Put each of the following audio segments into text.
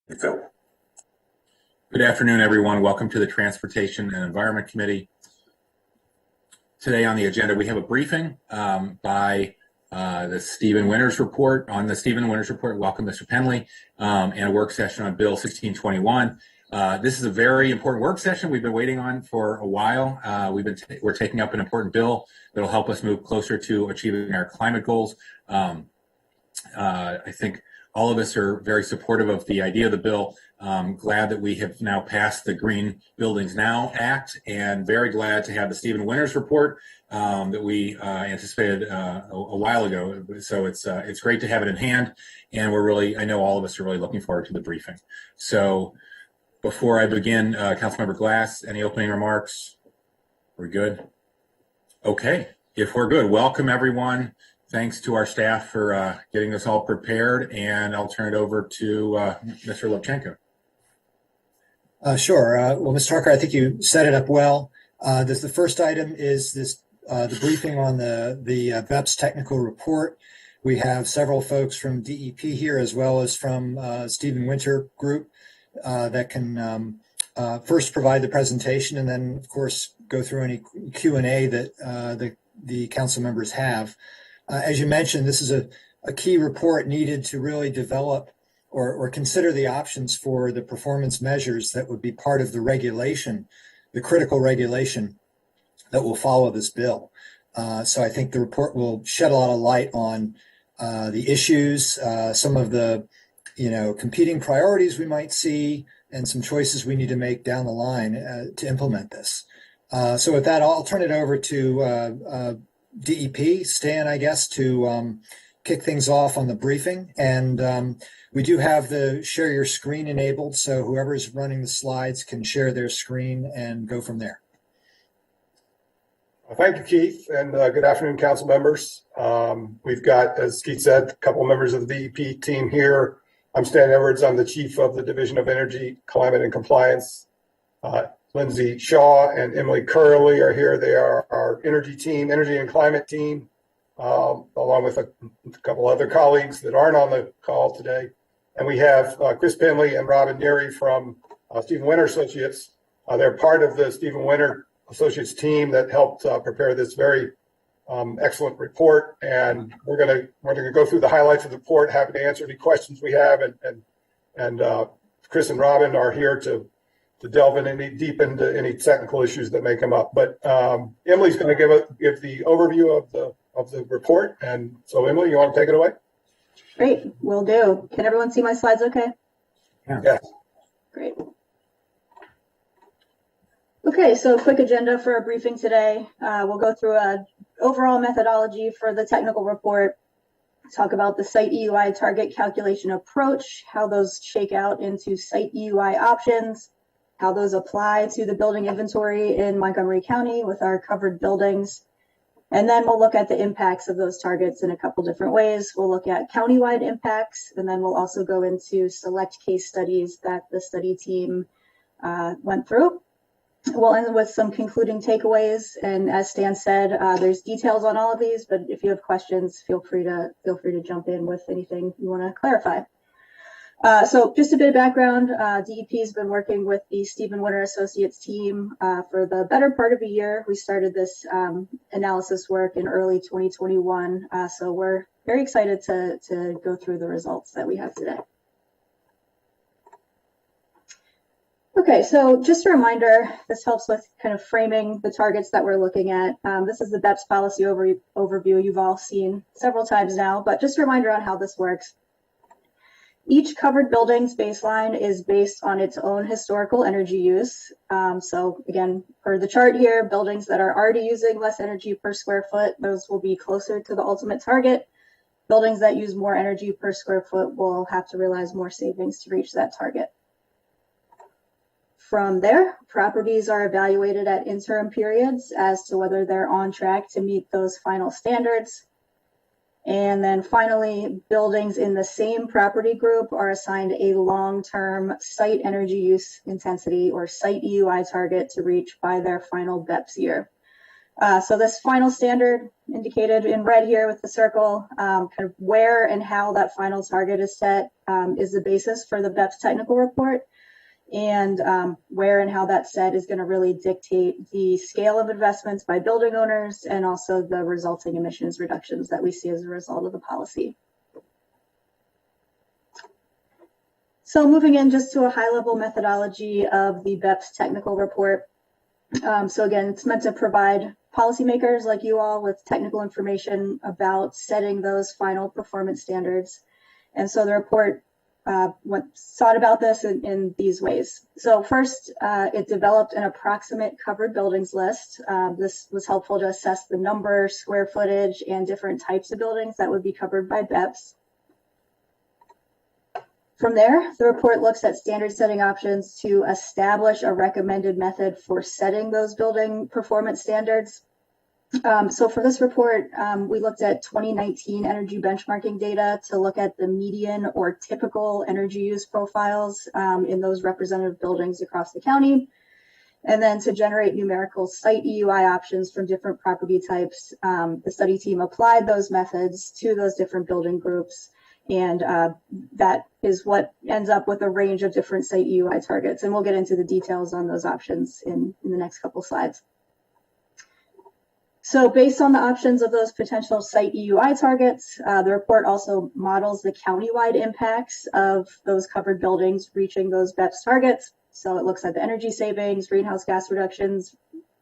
Good afternoon, everyone. Welcome to the Transportation and Environment Committee. Today on the agenda, we have a briefing by the Stephen Winters report. On the Stephen Winters report, welcome Mr. Penley, and a work session on Bill 1621. This is a very important work session we've been waiting on for a while. We're taking up an important bill that will help us move closer to achieving our climate goals. I think all of us are very supportive of the idea of the bill. Glad that we have now passed the Green Buildings Now Act, and very glad to have the Stephen Winters report that we anticipated a while ago. So it's great to have it in hand, and I know all of us are really looking forward to the briefing. So before I begin, Councilmember Glass, any opening remarks? We're good? Okay, if we're good, welcome everyone. Thanks to our staff for getting this all prepared, and I'll turn it over to Mr. Lubchenco. Sure. Well, Mr. Harker, I think you set it up well. The first item is the briefing on the Beps technical report. We have several folks from DEP here, as well as from Stephen Winter Group, that can first provide the presentation, and then, of course, go through any Q&A that the council members have. As you mentioned, this is a key report needed to really develop or consider the options for the performance measures that would be part of the regulation, the critical regulation that will follow this bill. So I think the report will shed a lot of light on the issues, some of the competing priorities we might see, and some choices we need to make down the line to implement this. So with that, I'll turn it over to DEP, Stan, I guess, to kick things off on the briefing. And we do have the share your screen enabled, so whoever's running the slides can share their screen and go from there. Thank you, Keith, and good afternoon, council members. We've got, as Keith said, a couple members of the DEP team here. I'm Stan Edwards. I'm the chief of the Division of Energy, Climate, and Compliance. Lindsay Shaw and Emily Curley are here. They are our energy and climate team, along with a couple other colleagues that aren't on the call today. And we have Chris Penley and Robin Neary from Stephen Winter Associates. They're part of the Stephen Winter Associates team that helped prepare this very excellent report. And we're gonna go through the highlights of the report. Happy to answer any questions we have. And Chris and Robin are here to delve in deep into any technical issues that may come up. But Emily's going to give the overview of the report. And so, Emily, you want to take it away? Great, will do. Can everyone see my slides okay? Yeah. Yes. Great. Okay, so quick agenda for our briefing today. We'll go through an overall methodology for the technical report, talk about the site EUI target calculation approach, how those shake out into site EUI options, how those apply to the building inventory in Montgomery County with our covered buildings. And then we'll look at the impacts of those targets in a couple different ways. We'll look at countywide impacts, and then we'll also go into select case studies that the study team went through. We'll end with some concluding takeaways. And as Stan said, there's details on all of these, but if you have questions, feel free to jump in with anything you want to clarify. So just a bit of background, DEP has been working with the Stephen Winter Associates team for the better part of a year. We started this analysis work in early 2021, so we're very excited to go through the results that we have today. Okay, so just a reminder, this helps with kind of framing the targets that we're looking at. This is the Beps policy overview you've all seen several times now, but just a reminder on how this works. Each covered building's baseline is based on its own historical energy use. So again, per the chart here, buildings that are already using less energy per square foot, those will be closer to the ultimate target. Buildings that use more energy per square foot will have to realize more savings to reach that target. From there, properties are evaluated at interim periods as to whether they're on track to meet those final standards. And then finally, buildings in the same property group are assigned a long-term site energy use intensity or site EUI target to reach by their final Beps year. So this final standard indicated in red here with the circle, kind of where and how that final target is set is the basis for the Beps technical report. And where and how that's set is going to really dictate the scale of investments by building owners and also the resulting emissions reductions that we see as a result of the policy. So moving in just to a high-level methodology of the Beps technical report. So again, it's meant to provide policymakers like you all with technical information about setting those final performance standards. And so the report thought about this in these ways. So first, it developed an approximate covered buildings list. This was helpful to assess the number, square footage, and different types of buildings that would be covered by Beps. From there, the report looks at standard setting options to establish a recommended method for setting those building performance standards. So for this report, we looked at 2019 energy benchmarking data to look at the median or typical energy use profiles in those representative buildings across the county. And then to generate numerical site EUI options from different property types, the study team applied those methods to those different building groups. And that is what ends up with a range of different site EUI targets. And we'll get into the details on those options in the next couple slides. So based on the options of those potential site EUI targets, the report also models the countywide impacts of those covered buildings reaching those Beps targets. So it looks at the energy savings, greenhouse gas reductions,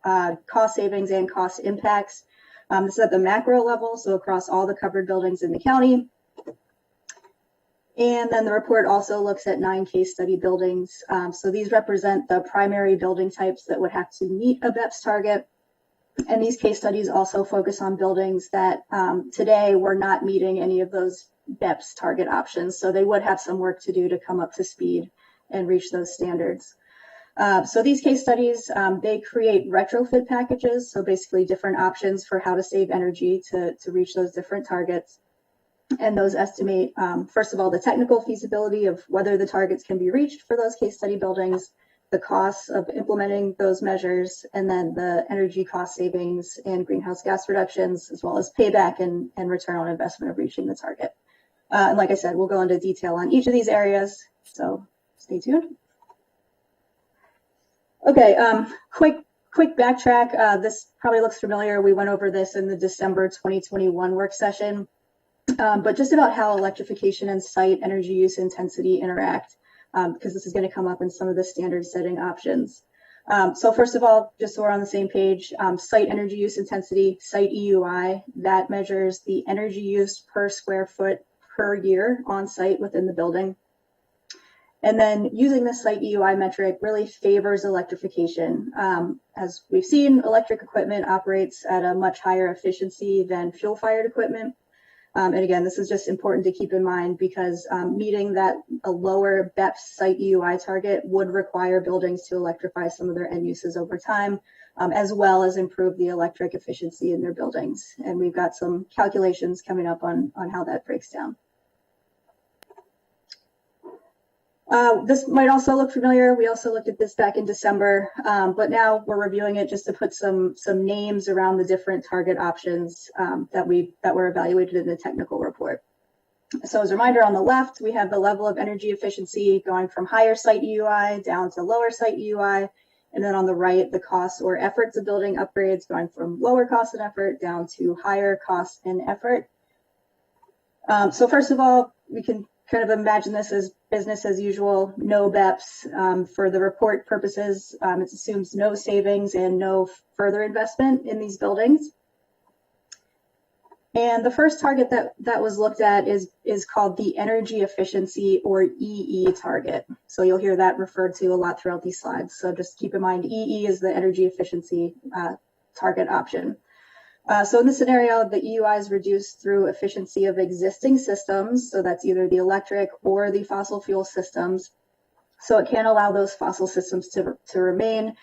cost savings, and cost impacts. This is at the macro level, so across all the covered buildings in the county. And then the report also looks at 9 case study buildings. So these represent the primary building types that would have to meet a Beps target. And these case studies also focus on buildings that today were not meeting any of those Beps target options. So they would have some work to do to come up to speed and reach those standards. So these case studies, they create retrofit packages. So basically different options for how to save energy to reach those different targets. And those estimate, first of all, the technical feasibility of whether the targets can be reached for those case study buildings, the costs of implementing those measures, and then the energy cost savings and greenhouse gas reductions, as well as payback and return on investment of reaching the target. And like I said, we'll go into detail on each of these areas, so stay tuned. Okay, quick backtrack. This probably looks familiar. We went over this in the December 2021 work session. But just about how electrification and site energy use intensity interact, because this is going to come up in some of the standard setting options. So first of all, just so we're on the same page, site energy use intensity, site EUI, that measures the energy used per square foot per year on site within the building. And then using the site EUI metric really favors electrification. As we've seen, electric equipment operates at a much higher efficiency than fuel-fired equipment. And again, this is just important to keep in mind because meeting that a lower Beps site EUI target would require buildings to electrify some of their end uses over time, as well as improve the electric efficiency in their buildings. And we've got some calculations coming up on how that breaks down. This might also look familiar. We also looked at this back in December, but now we're reviewing it just to put some names around the different target options that were evaluated in the technical report. So as a reminder, on the left, we have the level of energy efficiency going from higher site EUI down to lower site EUI. And then on the right, the costs or efforts of building upgrades going from lower cost and effort down to higher cost and effort. So first of all, we can kind of imagine this as business as usual, no Beps. For the report purposes, it assumes no savings and no further investment in these buildings. And the first target that was looked at is called the energy efficiency or EE target. So you'll hear that referred to a lot throughout these slides. So just keep in mind, EE is the energy efficiency target option. So in this scenario, the EUI is reduced through efficiency of existing systems. So that's either the electric or the fossil fuel systems. So it can allow those fossil systems to remain,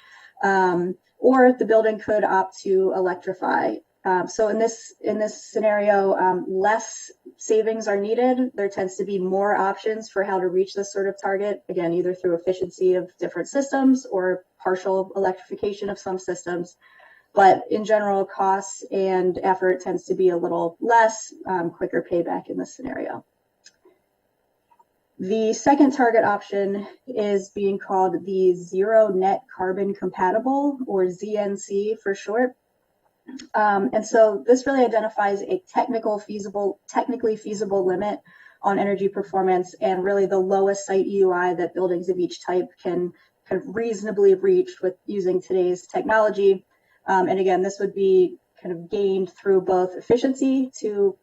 or the building could opt to electrify. So in this scenario, less savings are needed. There tends to be more options for how to reach this sort of target. Again, either through efficiency of different systems or partial electrification of some systems. But in general, costs and effort tends to be a little less, quicker payback in this scenario. The second target option is being called the Zero Net Carbon Compatible, or ZNC for short. And so this really identifies a technically feasible limit on energy performance, and really the lowest site EUI that buildings of each type can kind of reasonably reach with using today's technology. And again, this would be kind of gained through both efficiency to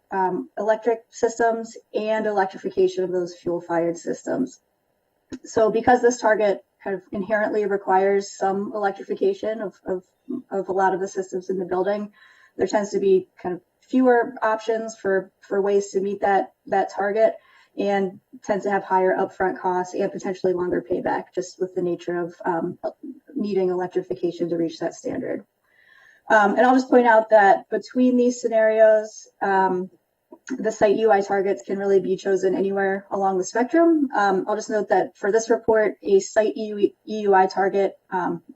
electric systems and electrification of those fuel-fired systems. So because this target kind of inherently requires some electrification of a lot of the systems in the building, there tends to be kind of fewer options for ways to meet that target, and tends to have higher upfront costs and potentially longer payback, just with the nature of needing electrification to reach that standard. And I'll just point out that between these scenarios, the site UI targets can really be chosen anywhere along the spectrum. I'll just note that for this report, a site EUI target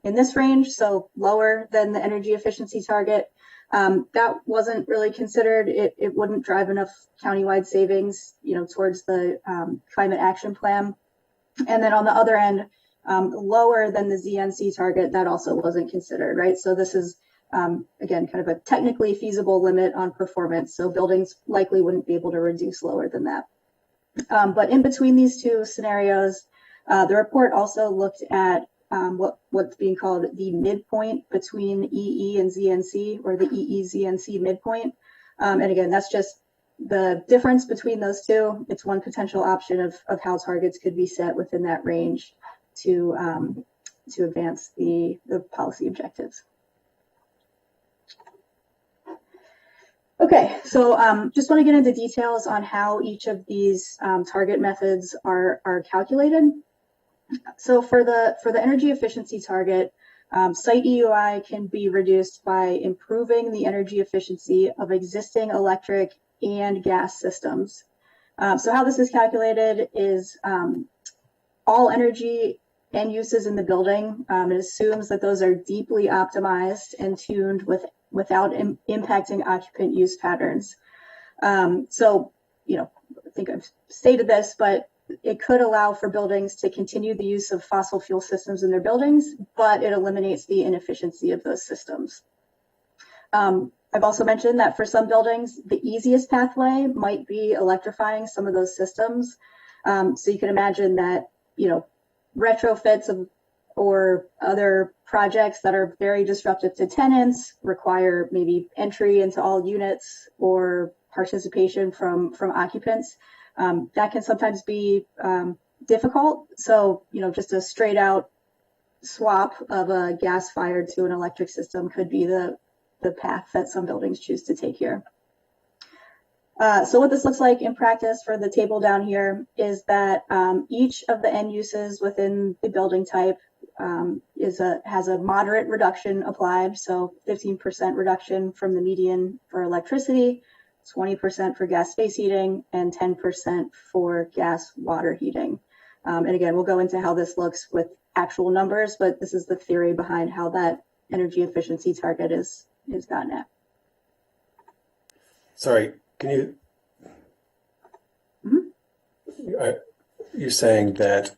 in this range, so lower than the energy efficiency target, that wasn't really considered. It wouldn't drive enough countywide savings, towards the climate action plan. And then on the other end, lower than the ZNC target, that also wasn't considered, right? So this is again, kind of a technically feasible limit on performance. So buildings likely wouldn't be able to reduce lower than that. But in between these two scenarios, the report also looked at what's being called the midpoint between EE and ZNC, or the EE-ZNC midpoint. And again, that's just the difference between those two. It's one potential option of how targets could be set within that range to advance the policy objectives. Okay, so just want to get into details on how each of these target methods are calculated. So for the energy efficiency target, site EUI can be reduced by improving the energy efficiency of existing electric and gas systems. So how this is calculated is all energy end uses in the building. It assumes that those are deeply optimized and tuned without impacting occupant use patterns. So, I think I've stated this, but it could allow for buildings to continue the use of fossil fuel systems in their buildings, but it eliminates the inefficiency of those systems. I've also mentioned that for some buildings, the easiest pathway might be electrifying some of those systems. So you can imagine that, retrofits or other projects that are very disruptive to tenants require maybe entry into all units or participation from occupants. That can sometimes be difficult. So, just a straight out swap of a gas fired to an electric system could be the path that some buildings choose to take here. So what this looks like in practice for the table down here is that each of the end uses within the building type has a moderate reduction applied. So 15% reduction from the median for electricity, 20% for gas space heating, and 10% for gas water heating. And again, we'll go into how this looks with actual numbers, but this is the theory behind how that energy efficiency target is gotten at. Sorry, can you? You're saying that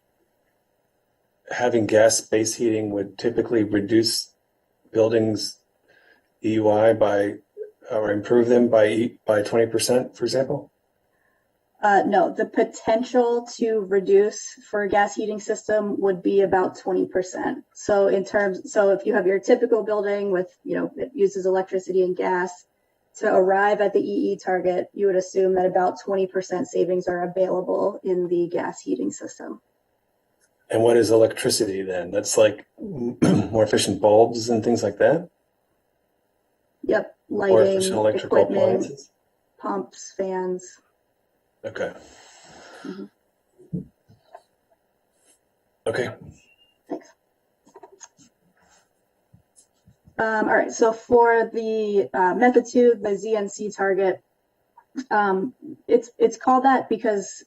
having gas space heating would typically reduce buildings' EUI by, or improve them by 20%, for example? No, the potential to reduce for a gas heating system would be about 20%. So if you have your typical building with, it uses electricity and gas, to arrive at the EE target, you would assume that about 20% savings are available in the gas heating system. And what is electricity then? That's like more efficient bulbs and things like that? Yep, More efficient lighting, electrical equipment, appliances? pumps, fans. Okay. Mm-hmm. Okay. Thanks. All right, so for the method 2, the ZNC target, it's called that because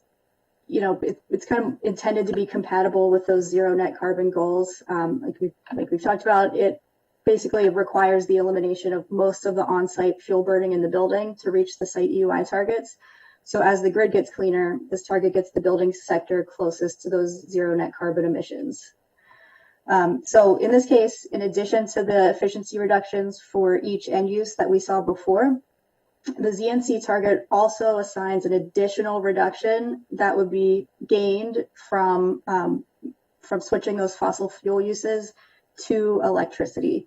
it's kind of intended to be compatible with those zero net carbon goals. Like we've talked about, it basically requires the elimination of most of the on-site fuel burning in the building to reach the site EUI targets. So as the grid gets cleaner, this target gets the building sector closest to those zero net carbon emissions. So in this case, in addition to the efficiency reductions for each end use that we saw before, the Znc target also assigns an additional reduction that would be gained from switching those fossil fuel uses to electricity.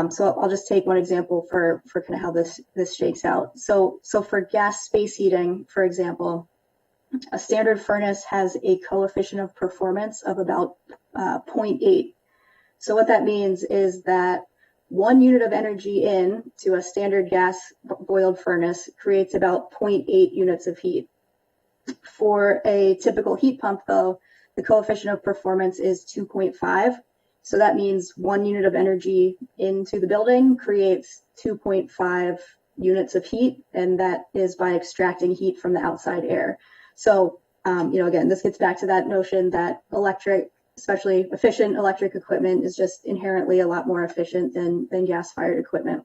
So I'll just take one example for kind of how this shakes out. So for gas space heating, for example, a standard furnace has a coefficient of performance of about 0.8. So what that means is that 1 unit of energy in to a standard gas boiled furnace creates about 0.8 units of heat. For a typical heat pump, though, the coefficient of performance is 2.5. So that means 1 unit of energy into the building creates 2.5 units of heat, and that is by extracting heat from the outside air. So, again, this gets back to that notion that electric, especially efficient electric equipment, is just inherently a lot more efficient than gas-fired equipment.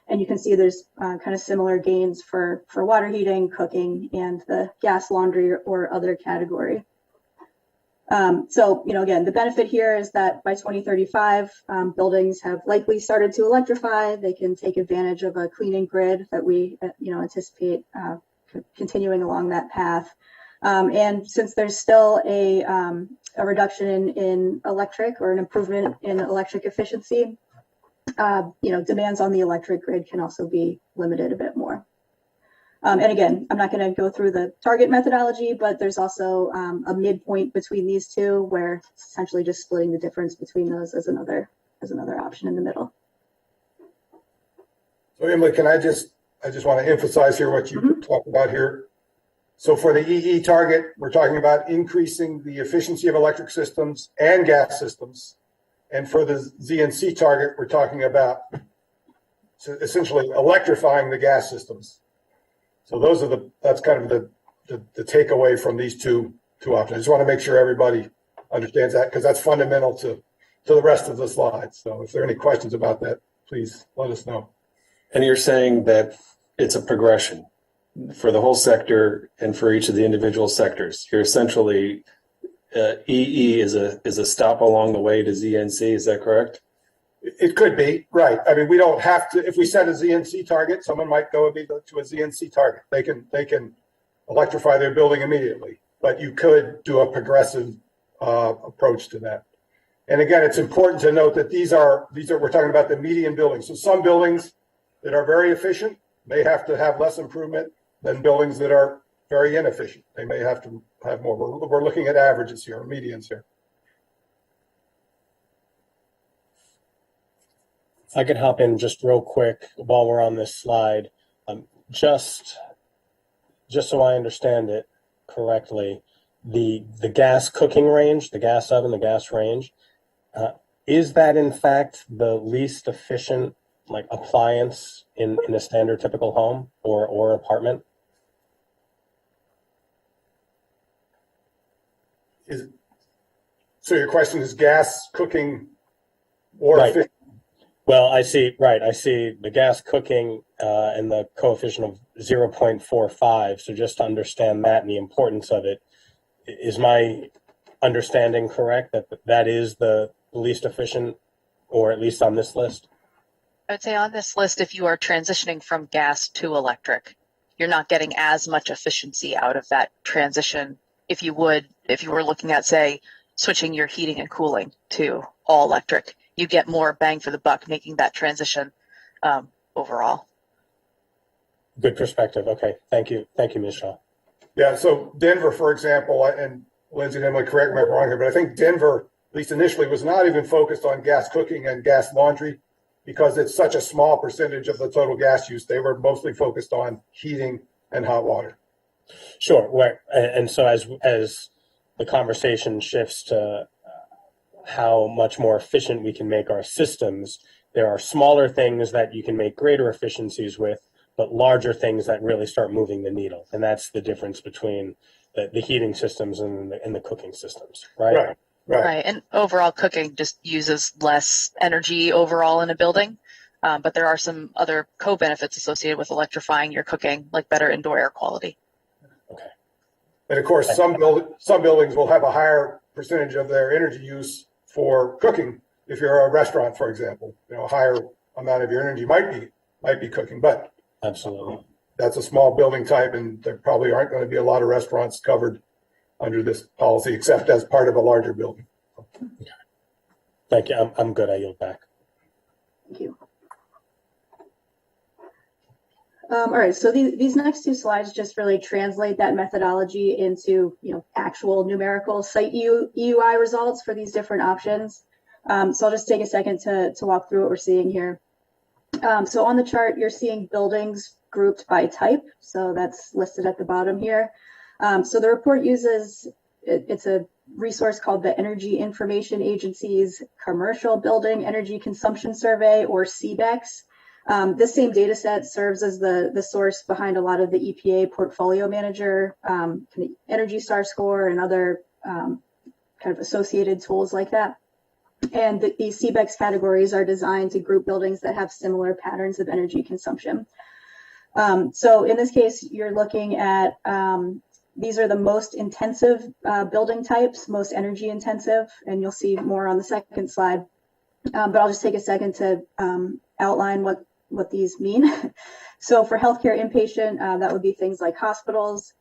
And you can see there's kind of similar gains for water heating, cooking, and the gas laundry or other category. Again, the benefit here is that by 2035, buildings have likely started to electrify. They can take advantage of a cleaning grid that we, anticipate continuing along that path. And since there's still a reduction in electric or an improvement in electric efficiency, demands on the electric grid can also be limited a bit more. And again, I'm not going to go through the target methodology, but there's also a midpoint between these two, where it's essentially just splitting the difference between those as another option in the middle. So Emily, I just want to emphasize here what you talked about here. So for the EE target, we're talking about increasing the efficiency of electric systems and gas systems. And for the Znc target, we're talking about essentially electrifying the gas systems. So that's kind of the takeaway from these two options. I just want to make sure everybody understands that, because that's fundamental to the rest of the slides. So if there are any questions about that, please let us know. And you're saying that it's a progression for the whole sector and for each of the individual sectors. You're essentially EE is a stop along the way to Znc. Is that correct? It could be, right. I mean, we don't have to. If we set a Znc target, someone might go to a Znc target. They can electrify their building immediately, but you could do a progressive approach to that. And again, it's important to note that these are we're talking about the median buildings. So some buildings that are very efficient may have to have less improvement than buildings that are very inefficient. They may have to have more. We're looking at averages here, medians here. I could hop in just real quick while we're on this slide, just so I understand it correctly. The gas cooking range, the gas oven, the gas range, is that in fact the least efficient appliance in a standard typical home or apartment? So your question is gas cooking or right. efficient? Well, I see the gas cooking and the coefficient of 0.45. So just to understand that and the importance of it, is my understanding correct that is the least efficient, or at least on this list? I would say on this list, if you are transitioning from gas to electric, you're not getting as much efficiency out of that transition if you were looking at, say, switching your heating and cooling to all electric. You get more bang for the buck making that transition overall. Good perspective. Okay, thank you, Ms. Shaw. Yeah, so Denver, for example, and Lindsay and Emily, correct me if I'm wrong here, but I think Denver, at least initially, was not even focused on gas cooking and gas laundry because it's such a small percentage of the total gas use. They were mostly focused on heating and hot water. Sure, right. And so as the conversation shifts to how much more efficient we can make our systems, there are smaller things that you can make greater efficiencies with, but larger things that really start moving the needle. And that's the difference between the heating systems and the cooking systems, right? Right. Right. And overall cooking just uses less energy overall in a building. But there are some other co-benefits associated with electrifying your cooking, like better indoor air quality. Okay. And of course, some buildings will have a higher percentage of their energy use for cooking. If you're a restaurant, for example, a higher amount of your energy might be cooking, but Absolutely. That's a small building type, and there probably aren't going to be a lot of restaurants covered under this policy, except as part of a larger building. Thank you. I'm good. I yield back. Thank you. All right, so these next two slides just really translate that methodology into actual numerical site EUI results for these different options. So I'll just take a second to walk through what we're seeing here. So on the chart, you're seeing buildings grouped by type. So that's listed at the bottom here. So the report uses, it's a resource called the Energy Information Agency's Commercial Building Energy Consumption Survey, or CBEX. This same data set serves as the source behind a lot of the EPA Portfolio Manager, Energy Star score, and other kind of associated tools like that. And these CBEX categories are designed to group buildings that have similar patterns of energy consumption. So in this case, you're looking at, these are the most intensive building types, most energy intensive, and you'll see more on the second slide. But I'll just take a second to outline what these mean. So for healthcare inpatient, that would be things like hospitals,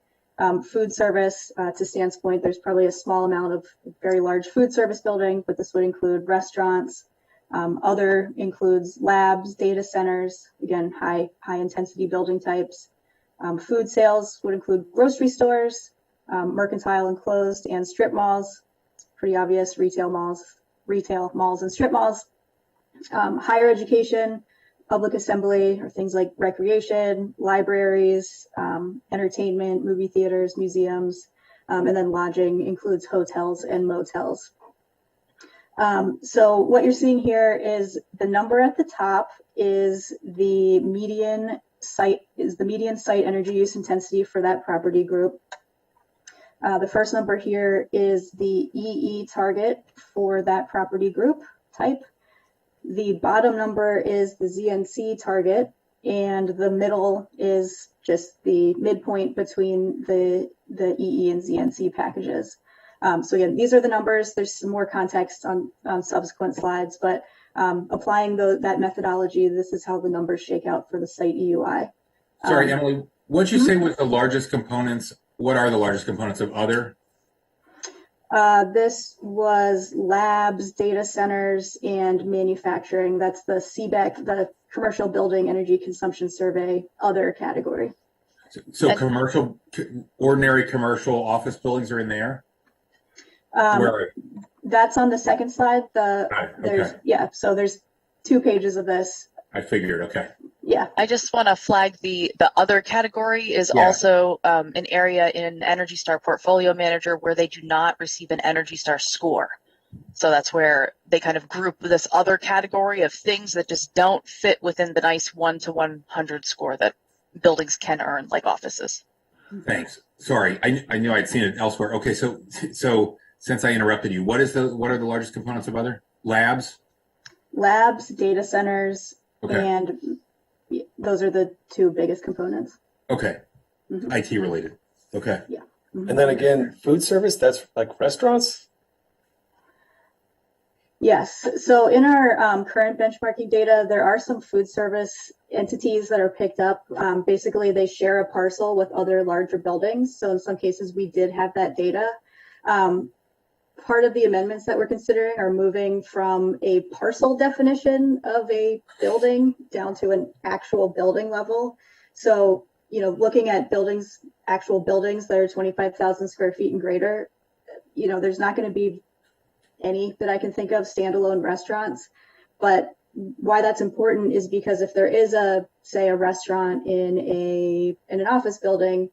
food service. To Stan's point, there's probably a small amount of very large food service building, but this would include restaurants. Other includes labs, data centers, again, high intensity building types. Food sales would include grocery stores, mercantile enclosed, and strip malls. It's pretty obvious, retail malls and strip malls. Higher education, public assembly, or things like recreation, libraries, entertainment, movie theaters, museums, and then lodging includes hotels and motels. So what you're seeing here is the number at the top is the median site energy use intensity for that property group. The first number here is the EE target for that property group type. The bottom number is the Znc target, and the middle is just the midpoint between the Ee and Znc packages. So again, these are the numbers. There's some more context on subsequent slides, but applying that methodology, this is how the numbers shake out for the site EUI. Sorry, Emily, what'd you say was the largest components? What are the largest components of other? This was labs, data centers, and manufacturing. That's the CBEC, the Commercial Building Energy Consumption Survey, other category. So commercial, ordinary commercial office buildings are in there? That's on the second slide. Okay. Yeah, so there's 2 pages of this. I figured, okay. Yeah. I just want to flag the other category is also an area in Energy Star Portfolio Manager where they do not receive an Energy Star score. So that's where they kind of group this other category of things that just don't fit within the nice 1 to 100 score that buildings can earn, like offices. Thanks. Sorry, I knew I'd seen it elsewhere. Okay, so since I interrupted you, what are the largest components of other? Labs, data centers, okay. And those are the 2 biggest components. Okay. Mm-hmm. IT related. Okay. Yeah. Mm-hmm. And then again, food service, that's like restaurants? Yes. So in our current benchmarking data, there are some food service entities that are picked up. Basically, they share a parcel with other larger buildings. So in some cases, we did have that data. Part of the amendments that we're considering are moving from a parcel definition of a building down to an actual building level. So, looking at actual buildings that are 25,000 square feet and greater, there's not going to be any that I can think of standalone restaurants. But why that's important is because if there is a restaurant in an office building,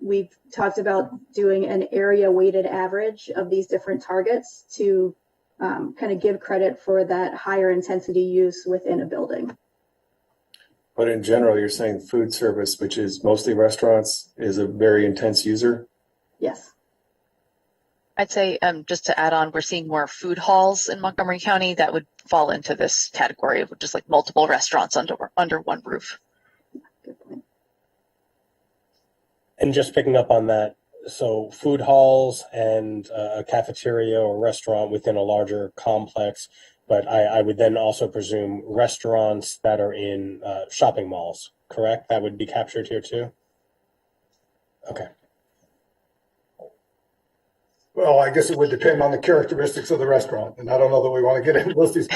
we've talked about doing an area weighted average of these different targets to kind of give credit for that higher intensity use within a building. But in general, you're saying food service, which is mostly restaurants, is a very intense user? Yes. I'd say just to add on, we're seeing more food halls in Montgomery County that would fall into this category of just like multiple restaurants under one roof. Good point. And just picking up on that, so food halls and a cafeteria or restaurant within a larger complex, but I would then also presume restaurants that are in shopping malls, correct? That would be captured here too? Okay. Well, I guess it would depend on the characteristics of the restaurant, and I don't know that we want to get into these.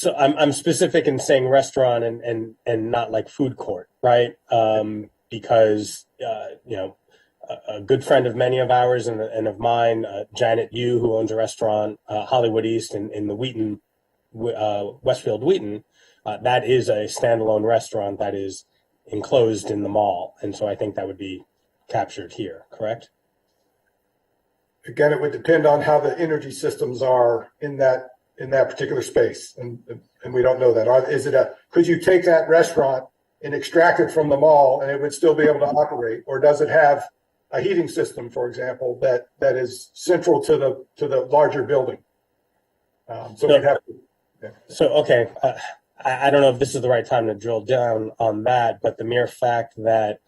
So I'm specific in saying restaurant and not like food court, right? Because you know, a good friend of many of ours and of mine, Janet Yu, who owns a restaurant, Hollywood East in the Wheaton, Westfield Wheaton, that is a standalone restaurant that is enclosed in the mall, and so I think that would be captured here, correct? Again, it would depend on how the energy systems are in that particular space, and we don't know that. Could you take that restaurant and extract it from the mall, and it would still be able to operate, or does it have a heating system, for example, that is central to the larger building? We'd have to. Yeah. So okay, I don't know if this is the right time to drill down on that, but the mere fact that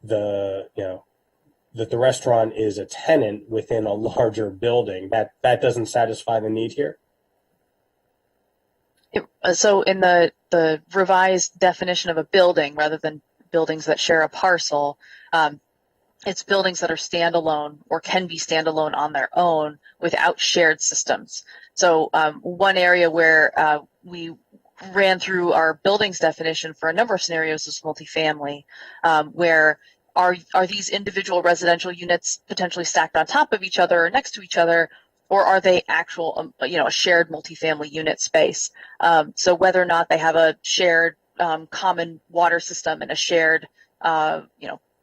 the restaurant is a tenant within a larger building, that doesn't satisfy the need here? So in the revised definition of a building, rather than buildings that share a parcel, it's buildings that are standalone or can be standalone on their own without shared systems. So one area where we ran through our buildings definition for a number of scenarios is multifamily, where are these individual residential units potentially stacked on top of each other or next to each other, or are they actual, a shared multifamily unit space? So whether or not they have a shared common water system and a shared,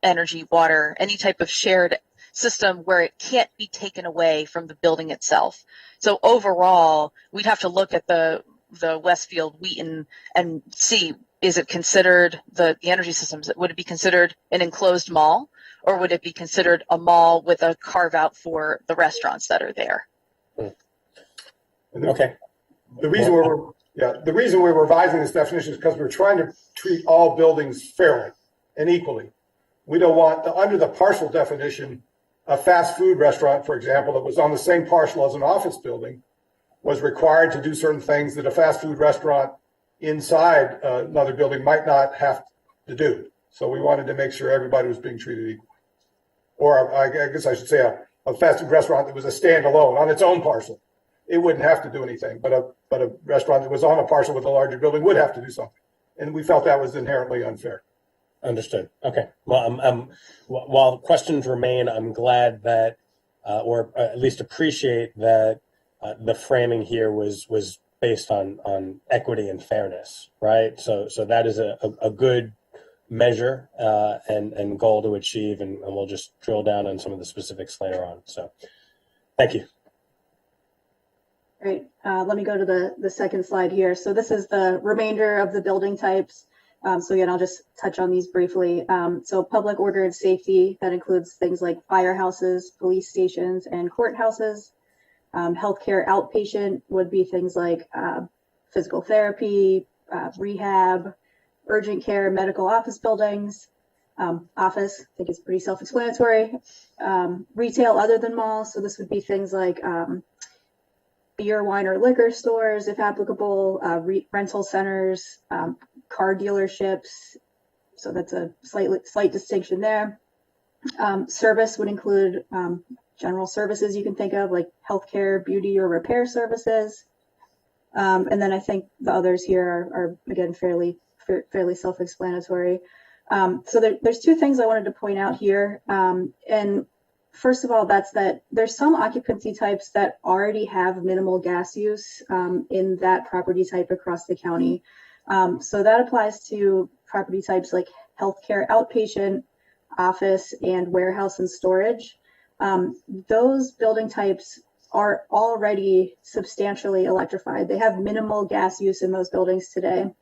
energy, water, any type of shared system where it can't be taken away from the building itself. So overall, we'd have to look at the Westfield Wheaton and see, is it considered the energy systems? Would it be considered an enclosed mall, or would it be considered a mall with a carve out for the restaurants that are there? Okay. The reason we're revising this definition is because we're trying to treat all buildings fairly and equally. We don't want, under the parcel definition, a fast food restaurant, for example, that was on the same parcel as an office building was required to do certain things that a fast food restaurant inside another building might not have to do. So we wanted to make sure everybody was being treated equal. Or I guess I should say a fast food restaurant that was a standalone on its own parcel. It wouldn't have to do anything, but a restaurant that was on a parcel with a larger building would have to do something. And we felt that was inherently unfair. Understood. Okay. Well, while questions remain, I'm glad that, or at least appreciate that the framing here was based on equity and fairness, right? So that is a good measure and goal to achieve, and we'll just drill down on some of the specifics later on. So thank you. Great. Let me go to the second slide here. So this is the remainder of the building types. So again, I'll just touch on these briefly. So public order and safety, that includes things like firehouses, police stations, and courthouses. Healthcare outpatient would be things like physical therapy, rehab, urgent care, medical office buildings. Office, I think it's pretty self-explanatory. Retail other than malls, so this would be things like beer, wine, or liquor stores, if applicable, rental centers, car dealerships. So that's a slight distinction there. Service would include general services you can think of, like healthcare, beauty, or repair services. And then I think the others here are again, fairly self-explanatory. So there's two things I wanted to point out here. And first of all, that's that there's some occupancy types that already have minimal gas use in that property type across the county. So that applies to property types like healthcare outpatient, office, and warehouse and storage. Those building types are already substantially electrified. They have minimal gas use in those buildings today.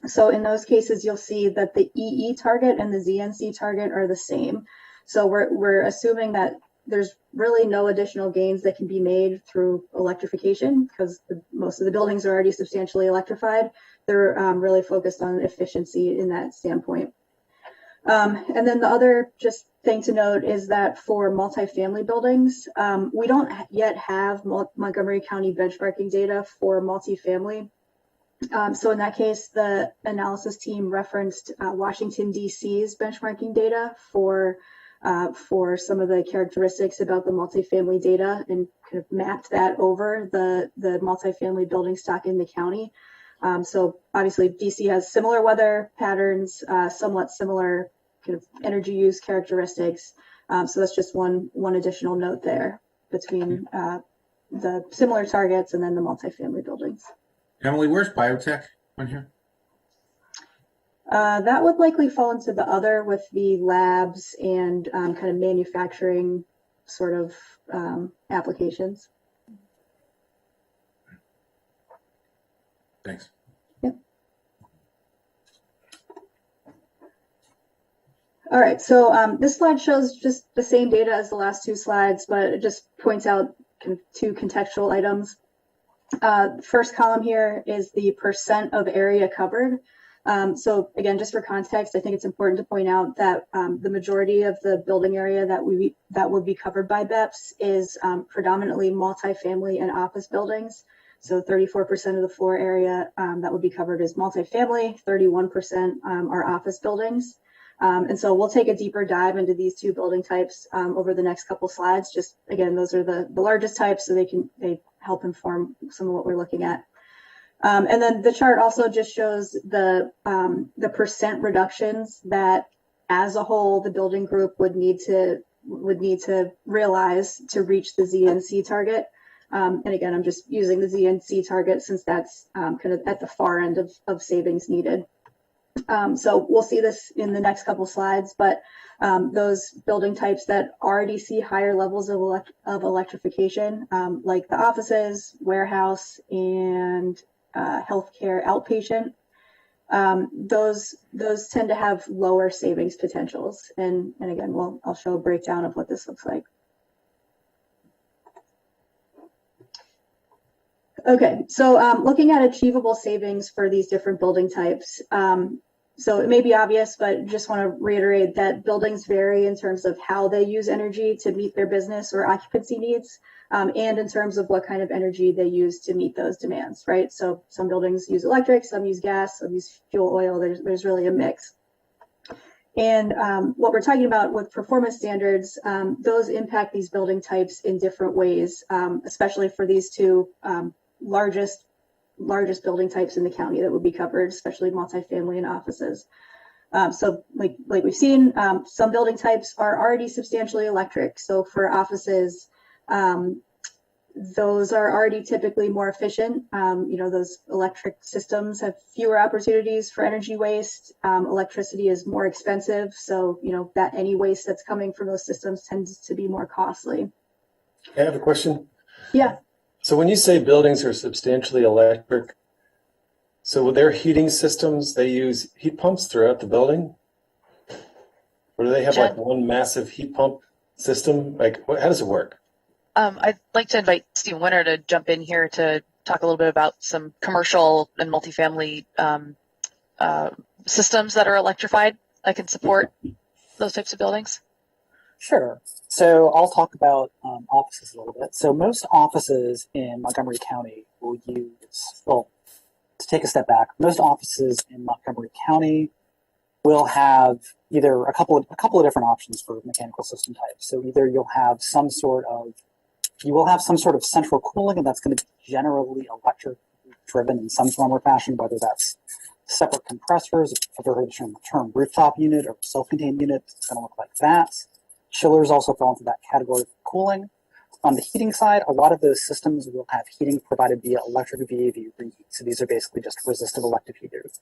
So in those cases, you'll see that the EE target and the Znc target are the same. So we're assuming that there's really no additional gains that can be made through electrification because most of the buildings are already substantially electrified. They're really focused on efficiency in that standpoint. And then the other just thing to note is that for multifamily buildings, we don't yet have Montgomery County benchmarking data for multifamily. So in that case, the analysis team referenced Washington, D.C.'s benchmarking data for some of the characteristics about the multifamily data and kind of mapped that over the multifamily building stock in the county. So obviously DC has similar weather patterns, somewhat similar kind of energy use characteristics. So that's just one additional note there between the similar targets and then the multifamily buildings. Emily, where's biotech on here? That would likely fall into the other with the labs and kind of manufacturing sort of applications. Thanks. Yep. All right, so this slide shows just the same data as the last two slides, but it just points out kind of two contextual items. First column here is the percent of area covered. So again, just for context, I think it's important to point out that the majority of the building area that would be covered by Beps is predominantly multifamily and office buildings. So 34% of the floor area that would be covered is multifamily, 31% are office buildings. And so we'll take a deeper dive into these two building types over the next couple slides. Just again, those are the largest types, so they help inform some of what we're looking at. And then the chart also just shows the percent reductions that, as a whole, the building group would need to realize to reach the Znc target. And again, I'm just using the Znc target since that's kind of at the far end of savings needed. So we'll see this in the next couple slides, but those building types that already see higher levels of electrification, like the offices, warehouse, and healthcare outpatient, those tend to have lower savings potentials. And again, I'll show a breakdown of what this looks like. Okay, so looking at achievable savings for these different building types. So it may be obvious, but just want to reiterate that buildings vary in terms of how they use energy to meet their business or occupancy needs, and in terms of what kind of energy they use to meet those demands, right? So some buildings use electric, some use gas, some use fuel oil. There's really a mix. And what we're talking about with performance standards, those impact these building types in different ways, especially for these two largest building types in the county that would be covered, especially multifamily and offices. So like we've seen, some building types are already substantially electric. So for offices, those are already typically more efficient. Those electric systems have fewer opportunities for energy waste. Electricity is more expensive. So, that any waste that's coming from those systems tends to be more costly. I have a question. Yeah. So when you say buildings are substantially electric, so with their heating systems, they use heat pumps throughout the building? Or do they have like one massive heat pump system? Like, how does it work? I'd like to invite Steve Winter to jump in here to talk a little bit about some commercial and multifamily systems that are electrified that can support those types of buildings. Sure. So I'll talk about offices a little bit. So most offices in Montgomery County will use, to take a step back, most offices in Montgomery County will have either a couple of different options for mechanical system types. So either you will have some sort of central cooling, and that's going to be generally electric driven in some form or fashion, whether that's separate compressors, if you've ever heard the term rooftop unit or self-contained unit, it's going to look like that. Chillers also fall into that category for cooling. On the heating side, a lot of those systems will have heating provided via electric VAV reheat. So these are basically just resistive electric heaters.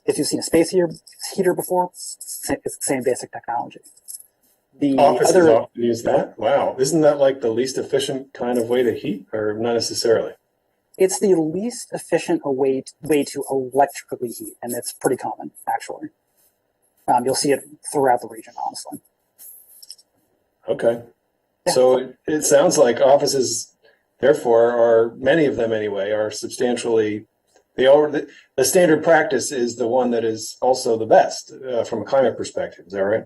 If you've seen a space heater before, it's the same basic technology. Offices often use that? Wow. Isn't that like the least efficient kind of way to heat, or not necessarily? It's the least efficient way to electrically heat, and it's pretty common, actually. You'll see it throughout the region, honestly. Okay. Yeah. So it sounds like offices, therefore, or many of them anyway, are substantially, the standard practice is the one that is also the best from a climate perspective. Is that right?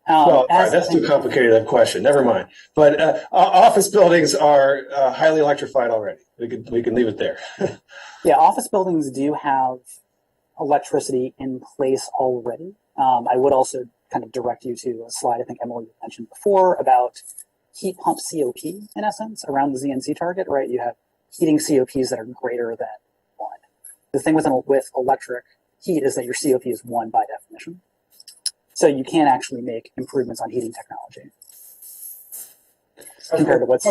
Well, all right, that's too complicated a question. Never mind. But office buildings are highly electrified already. We can leave it there. Yeah, office buildings do have electricity in place already. I would also kind of direct you to a slide I think Emily mentioned before about heat pump COP, in essence, around the Znc target, right? You have heating COPs that are greater than 1. The thing with electric heat is that your COP is 1 by definition. So you can actually make improvements on heating technology. Compared to what's...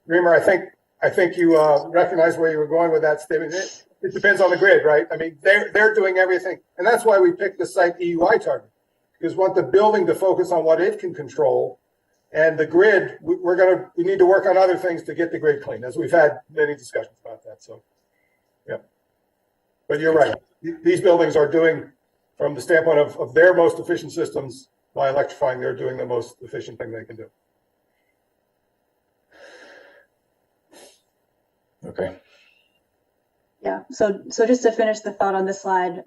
Reamer, I think you recognize where you were going with that statement. It depends on the grid, right? I mean, they're doing everything. And that's why we picked the site EUI target, because we want the building to focus on what it can control. And the grid, we need to work on other things to get the grid clean, as we've had many discussions about that. So, yeah. But you're right. These buildings are doing, from the standpoint of their most efficient systems, by electrifying, they're doing the most efficient thing they can do. Okay. Yeah, so just to finish the thought on this slide,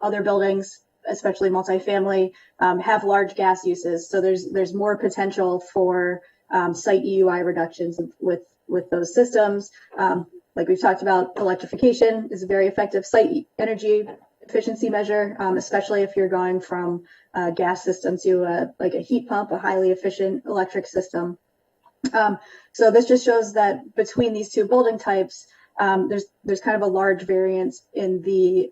other buildings, especially multifamily, have large gas uses. So there's more potential for site EUI reductions with those systems. Like we've talked about, electrification is a very effective site energy efficiency measure, especially if you're going from a gas system to like a heat pump, a highly efficient electric system. So this just shows that between these two building types, there's kind of a large variance in the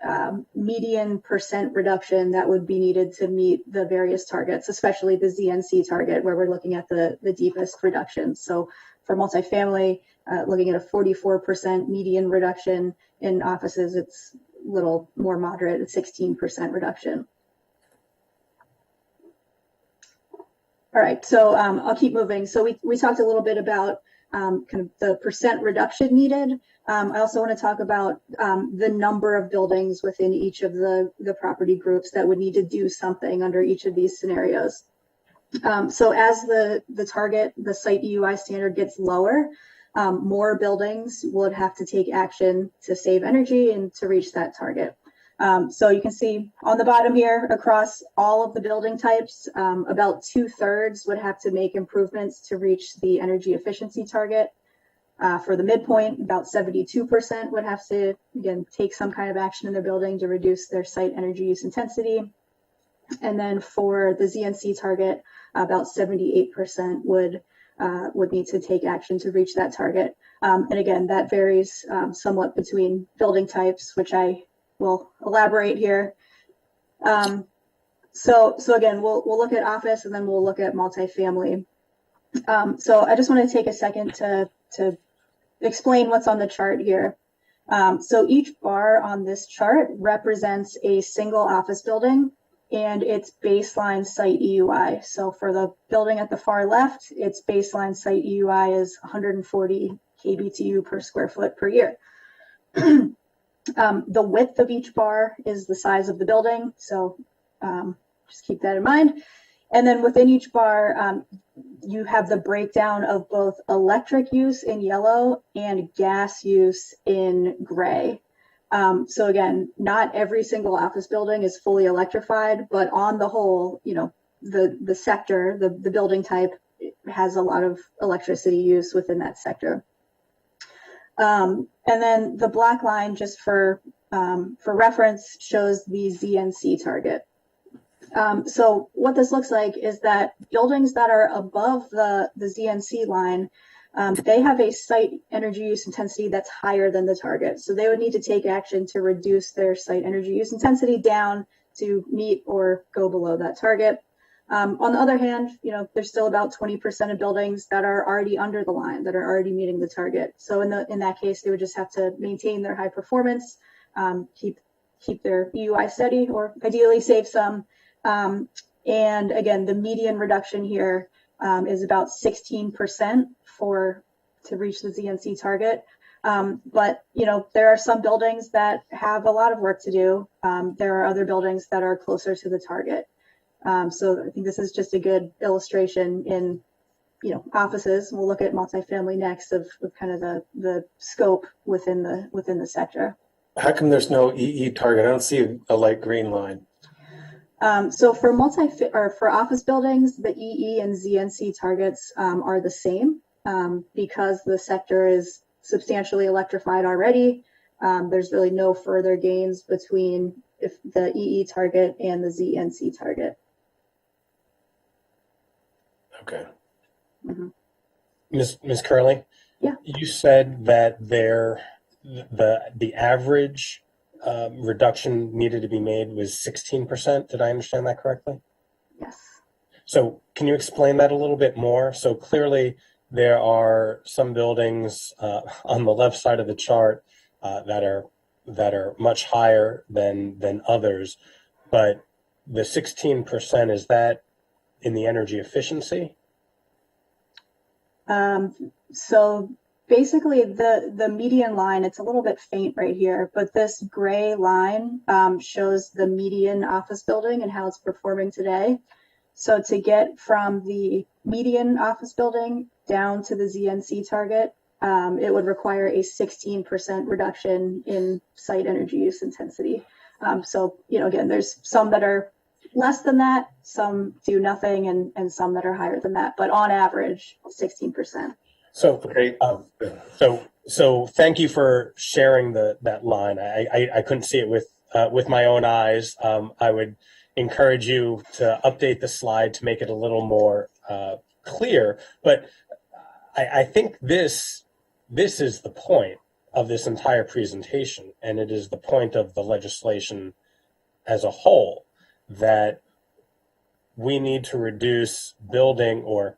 median percent reduction that would be needed to meet the various targets, especially the Znc target, where we're looking at the deepest reductions. So for multifamily, looking at a 44% median reduction. In offices, it's a little more moderate, a 16% reduction. All right, so I'll keep moving. So we talked a little bit about kind of the percent reduction needed. I also want to talk about the number of buildings within each of the property groups that would need to do something under each of these scenarios. So as the target, the site EUI standard gets lower, more buildings would have to take action to save energy and to reach that target. So you can see on the bottom here, across all of the building types, about 2/3 would have to make improvements to reach the energy efficiency target. For the midpoint, about 72% would have to, again, take some kind of action in their building to reduce their site energy use intensity. And then for the Znc target, about 78% would need to take action to reach that target. And again, that varies somewhat between building types, which I will elaborate here. So again, we'll look at office and then we'll look at multifamily. So I just want to take a second to explain what's on the chart here. So each bar on this chart represents a single office building and its baseline site EUI. So for the building at the far left, its baseline site EUI is 140 kBTU per square foot per year. The width of each bar is the size of the building. So just keep that in mind. And then within each bar, you have the breakdown of both electric use in yellow and gas use in gray. So again, not every single office building is fully electrified, but on the whole, you know, the sector, the building type has a lot of electricity use within that sector. And then the black line, just for reference, shows the Znc target. So what this looks like is that buildings that are above the Znc line, they have a site energy use intensity that's higher than the target. So they would need to take action to reduce their site energy use intensity down to meet or go below that target. On the other hand, you know, there's still about 20% of buildings that are already under the line, that are already meeting the target. So in that case, they would just have to maintain their high performance, keep their EUI steady, or ideally save some. And again, the median reduction here is about 16% to reach the Znc target. But, you know, there are some buildings that have a lot of work to do. There are other buildings that are closer to the target. So I think this is just a good illustration in, offices. We'll look at multifamily next of kind of the scope within the sector. How come there's no EE target? I don't see a light green line. So for for office buildings, the EE and Znc targets are the same because the sector is substantially electrified already. There's really no further gains between the EE target and the Znc target. Okay. Mm-hmm. Ms. Curley? Yeah. You said that the average reduction needed to be made was 16%. Did I understand that correctly? Yes. So can you explain that a little bit more? So clearly there are some buildings on the left side of the chart that are much higher than others, but the 16%, is that in the energy efficiency? So basically the median line, it's a little bit faint right here, but this gray line shows the median office building and how it's performing today. So to get from the median office building down to the Znc target, it would require a 16% reduction in site energy use intensity. So, again, there's some that are less than that, some do nothing, and some that are higher than that, but on average, 16%. So, Okay. so thank you for sharing that line. I couldn't see it with my own eyes. I would encourage you to update the slide to make it a little more clear. But I think this is the point of this entire presentation, and it is the point of the legislation as a whole, that we need to reduce building or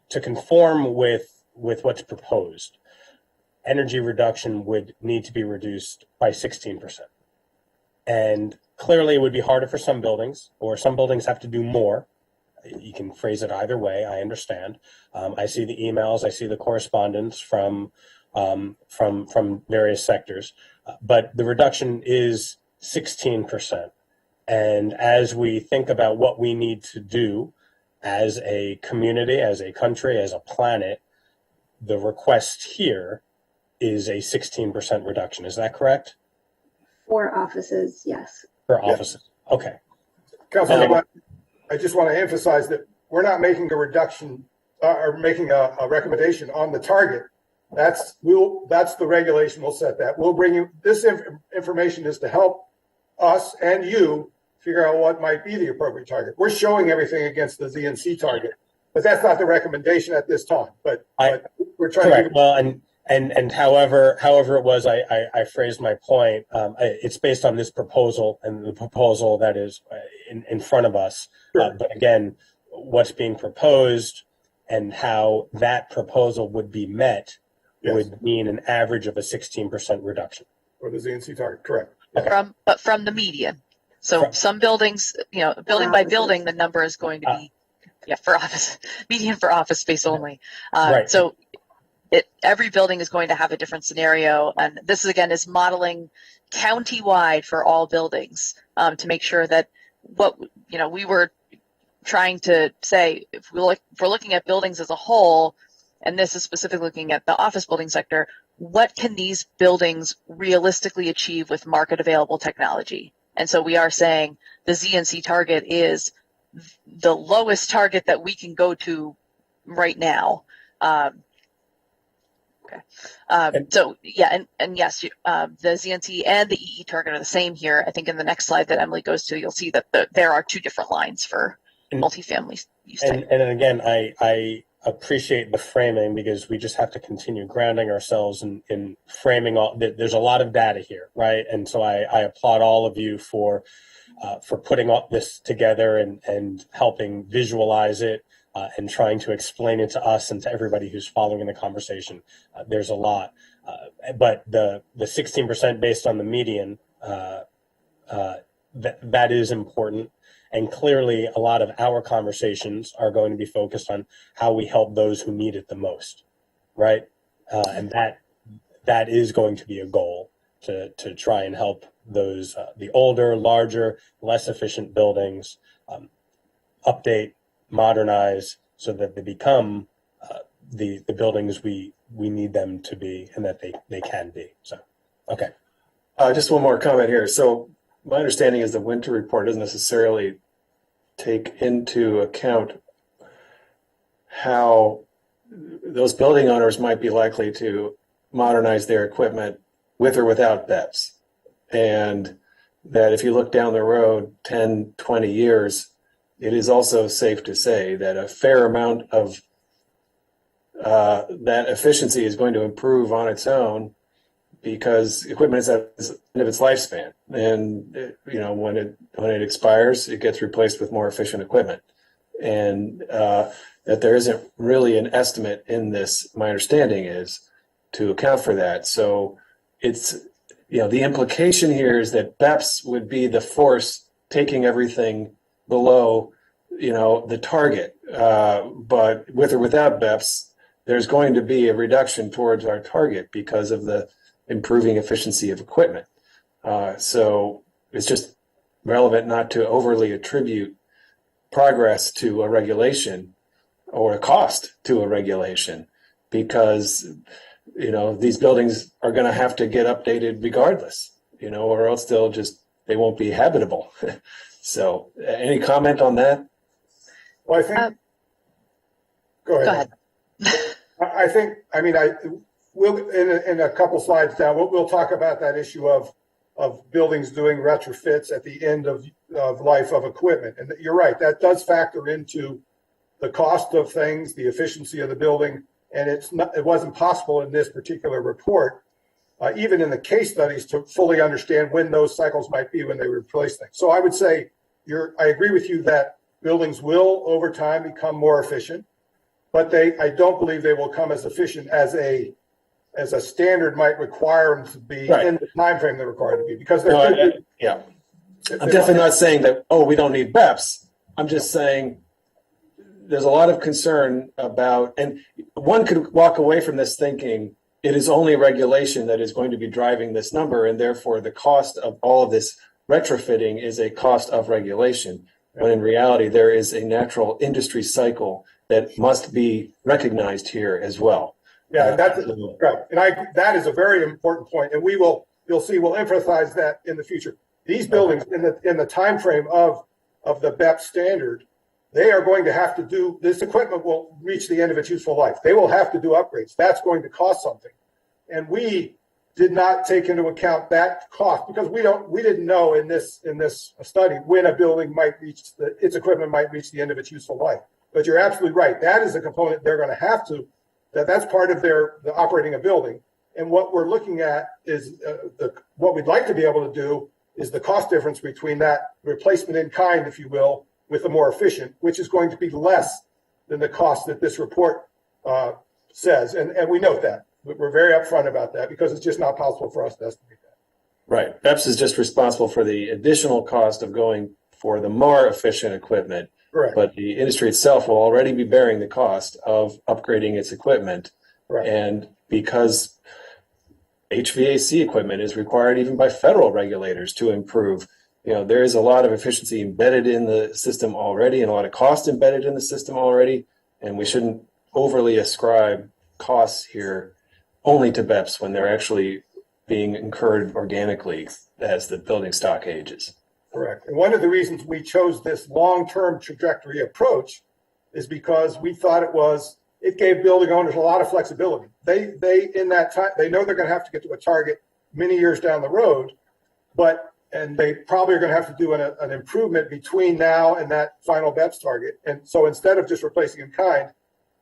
to conform with what's proposed. Energy reduction would need to be reduced by 16%. And clearly it would be harder for some buildings, or some buildings have to do more. You can phrase it either way, I understand. I see the emails, I see the correspondence from various sectors, but the reduction is 16%. And as we think about what we need to do as a community, as a country, as a planet, the request here is a 16% reduction. Is that correct? For offices, yes. For offices. Okay. Councilman, I just want to emphasize that we're not making a reduction or making a recommendation on the target. That's the regulation. We'll set that. We'll bring you this information is to help us and you figure out what might be the appropriate target. We're showing everything against the Znc target, but that's not the recommendation at this time. But we're trying correct. to. Well, and however it was, I phrased my point. It's based on this proposal and the proposal that is in front of us. Sure. But again, what's being proposed and how that proposal would be met would mean an average of a 16% reduction. For the Znc target, correct. But from the median. So some buildings, building by building, the number is going to be, for office, median for office space only. Right. So every building is going to have a different scenario. And this is modeling county-wide for all buildings to make sure that we were trying to say, if we're looking at buildings as a whole, and this is specifically looking at the office building sector, what can these buildings realistically achieve with market available technology? And so we are saying the Znc target is the lowest target that we can go to right now. So yeah, and yes, the Znc and the EE target are the same here. I think in the next slide that Emily goes to, you'll see that there are two different lines for multifamily use type. And again, I appreciate the framing, because we just have to continue grounding ourselves in framing all. There's a lot of data here, right? And so I applaud all of you for putting all this together and helping visualize it and trying to explain it to us and to everybody who's following the conversation. There's a lot, but the 16% based on the median, that is important. And clearly, a lot of our conversations are going to be focused on how we help those who need it the most, right? And that is going to be a goal to try and help those the older, larger, less efficient buildings update, modernize, so that they become the buildings we need them to be and that they can be. So, okay. Just one more comment here. So my understanding is the winter report doesn't necessarily take into account how those building owners might be likely to modernize their equipment with or without Beps. And that if you look down the road 10, 20 years, it is also safe to say that a fair amount of that efficiency is going to improve on its own because equipment is at the end of its lifespan. And, when it expires, it gets replaced with more efficient equipment. And that there isn't really an estimate in this, my understanding is, to account for that. So it's, the implication here is that Beps would be the force taking everything below, the target. But with or without Beps, there's going to be a reduction towards our target because of the improving efficiency of equipment. So it's just relevant not to overly attribute progress to a regulation or a cost to a regulation because, these buildings are going to have to get updated regardless, or else they won't be habitable. So any comment on that? Well, I think, go ahead. We'll, in a couple slides down, we'll talk about that issue of buildings doing retrofits at the end of life of equipment. And you're right, that does factor into the cost of things, the efficiency of the building. And it wasn't possible in this particular report, even in the case studies, to fully understand when those cycles might be when they replace things. So I would say I agree with you that buildings will over time become more efficient, but I don't believe they will come as efficient as a standard might require them to be in the time frame they're required to be. Because I'm definitely not saying that, we don't need Beps. I'm just saying there's a lot of concern about, and one could walk away from this thinking it is only regulation that is going to be driving this number, and therefore the cost of all of this retrofitting is a cost of regulation, when in reality there is a natural industry cycle that must be recognized here as well. Yeah, that's right. And that is a very important point, and we'll emphasize that in the future. These buildings in the time frame of the BEP standard, they are going to have to do, this equipment will reach the end of its useful life. They will have to do upgrades. That's going to cost something. And we did not take into account that cost because we didn't know in this study when a building might reach its equipment might reach the end of its useful life. But you're absolutely right. That is a component they're going to have to, that's part of the operating a building. And what we're looking at is what we'd like to be able to do is the cost difference between that replacement in kind, if you will, with the more efficient, which is going to be less than the cost that this report says. And we note that. We're very upfront about that because it's just not possible for us to estimate that. Right. Beps is just responsible for the additional cost of going for the more efficient equipment. Correct. But the industry itself will already be bearing the cost of upgrading its equipment. Right. And because HVAC equipment is required even by federal regulators to improve, there is a lot of efficiency embedded in the system already and a lot of cost embedded in the system already. And we shouldn't overly ascribe costs here only to Beps when they're actually being incurred organically as the building stock ages. Correct. And one of the reasons we chose this long-term trajectory approach is because we thought it gave building owners a lot of flexibility. They in that time, they know they're going to have to get to a target many years down the road, and they probably are going to have to do an improvement between now and that final Beps target. And so instead of just replacing in kind,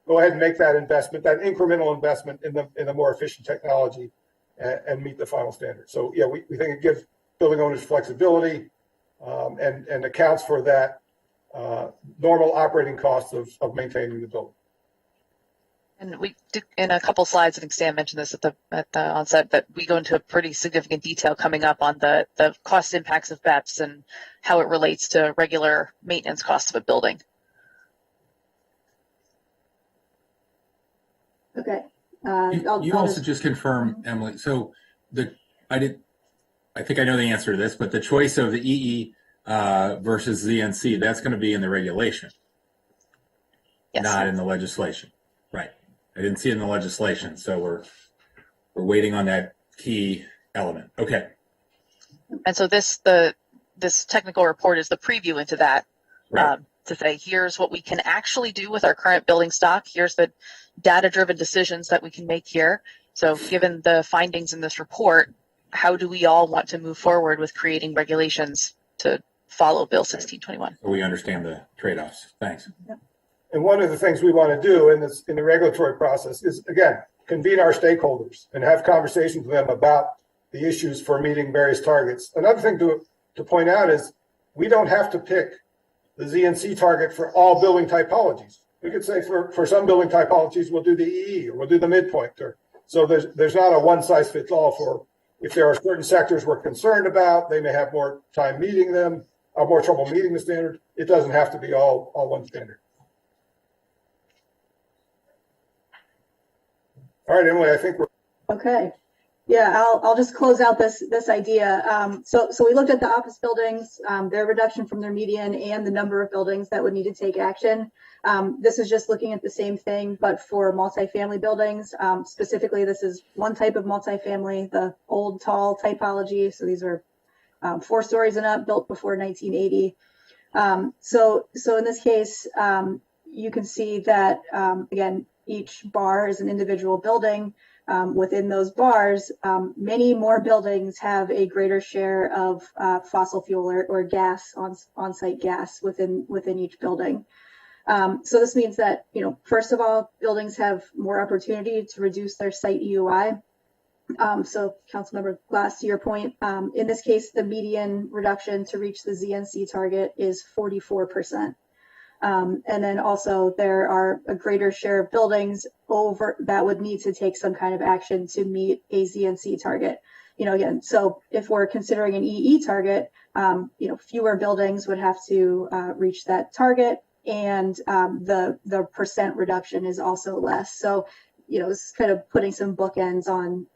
go ahead and make that investment, that incremental investment in the more efficient technology and meet the final standard. So yeah, we think it gives building owners flexibility and accounts for that normal operating costs of maintaining the building. And we did in a couple slides, I think Sam mentioned this at the onset, that we go into a pretty significant detail coming up on the cost impacts of Beps and how it relates to regular maintenance costs of a building. Okay. You also just confirm, Emily. So I think I know the answer to this, but the choice of the EE versus ZNC, that's going to be in the regulation, Yes. not in the legislation. Right. I didn't see it in the legislation, so we're waiting on that key element. Okay. And so this technical report is the preview into that, Right. to say, here's what we can actually do with our current building stock. Here's the data-driven decisions that we can make here. So given the findings in this report, how do we all want to move forward with creating regulations to follow Bill 1621? So we understand the trade-offs. Thanks. And one of the things we want to do in the regulatory process is, again, convene our stakeholders and have conversations with them about the issues for meeting various targets. Another thing to point out is we don't have to pick the Znc target for all building typologies. We could say for some building typologies, we'll do the EE or we'll do the midpoint. So there's not a one size fits all for, if there are certain sectors we're concerned about, they may have more time meeting them, or more trouble meeting the standard. It doesn't have to be all one standard. All right, Emily, I think we're Okay. Yeah, I'll just close out this idea. So we looked at the office buildings, their reduction from their median, and the number of buildings that would need to take action. This is just looking at the same thing, but for multifamily buildings. Specifically, this is one type of multifamily, the old tall typology. So these are 4 stories and up, built before 1980. So in this case, you can see that, again, each bar is an individual building. Within those bars, many more buildings have a greater share of fossil fuel or gas, on-site gas within each building. So this means that, first of all, buildings have more opportunity to reduce their site EUI. So Councilmember Glass, to your point, in this case, the median reduction to reach the ZNC target is 44%. And then also there are a greater share of buildings that would need to take some kind of action to meet a ZNC target. Again, so if we're considering an EE target, fewer buildings would have to reach that target, and the percent reduction is also less. So, this is kind of putting some bookends on,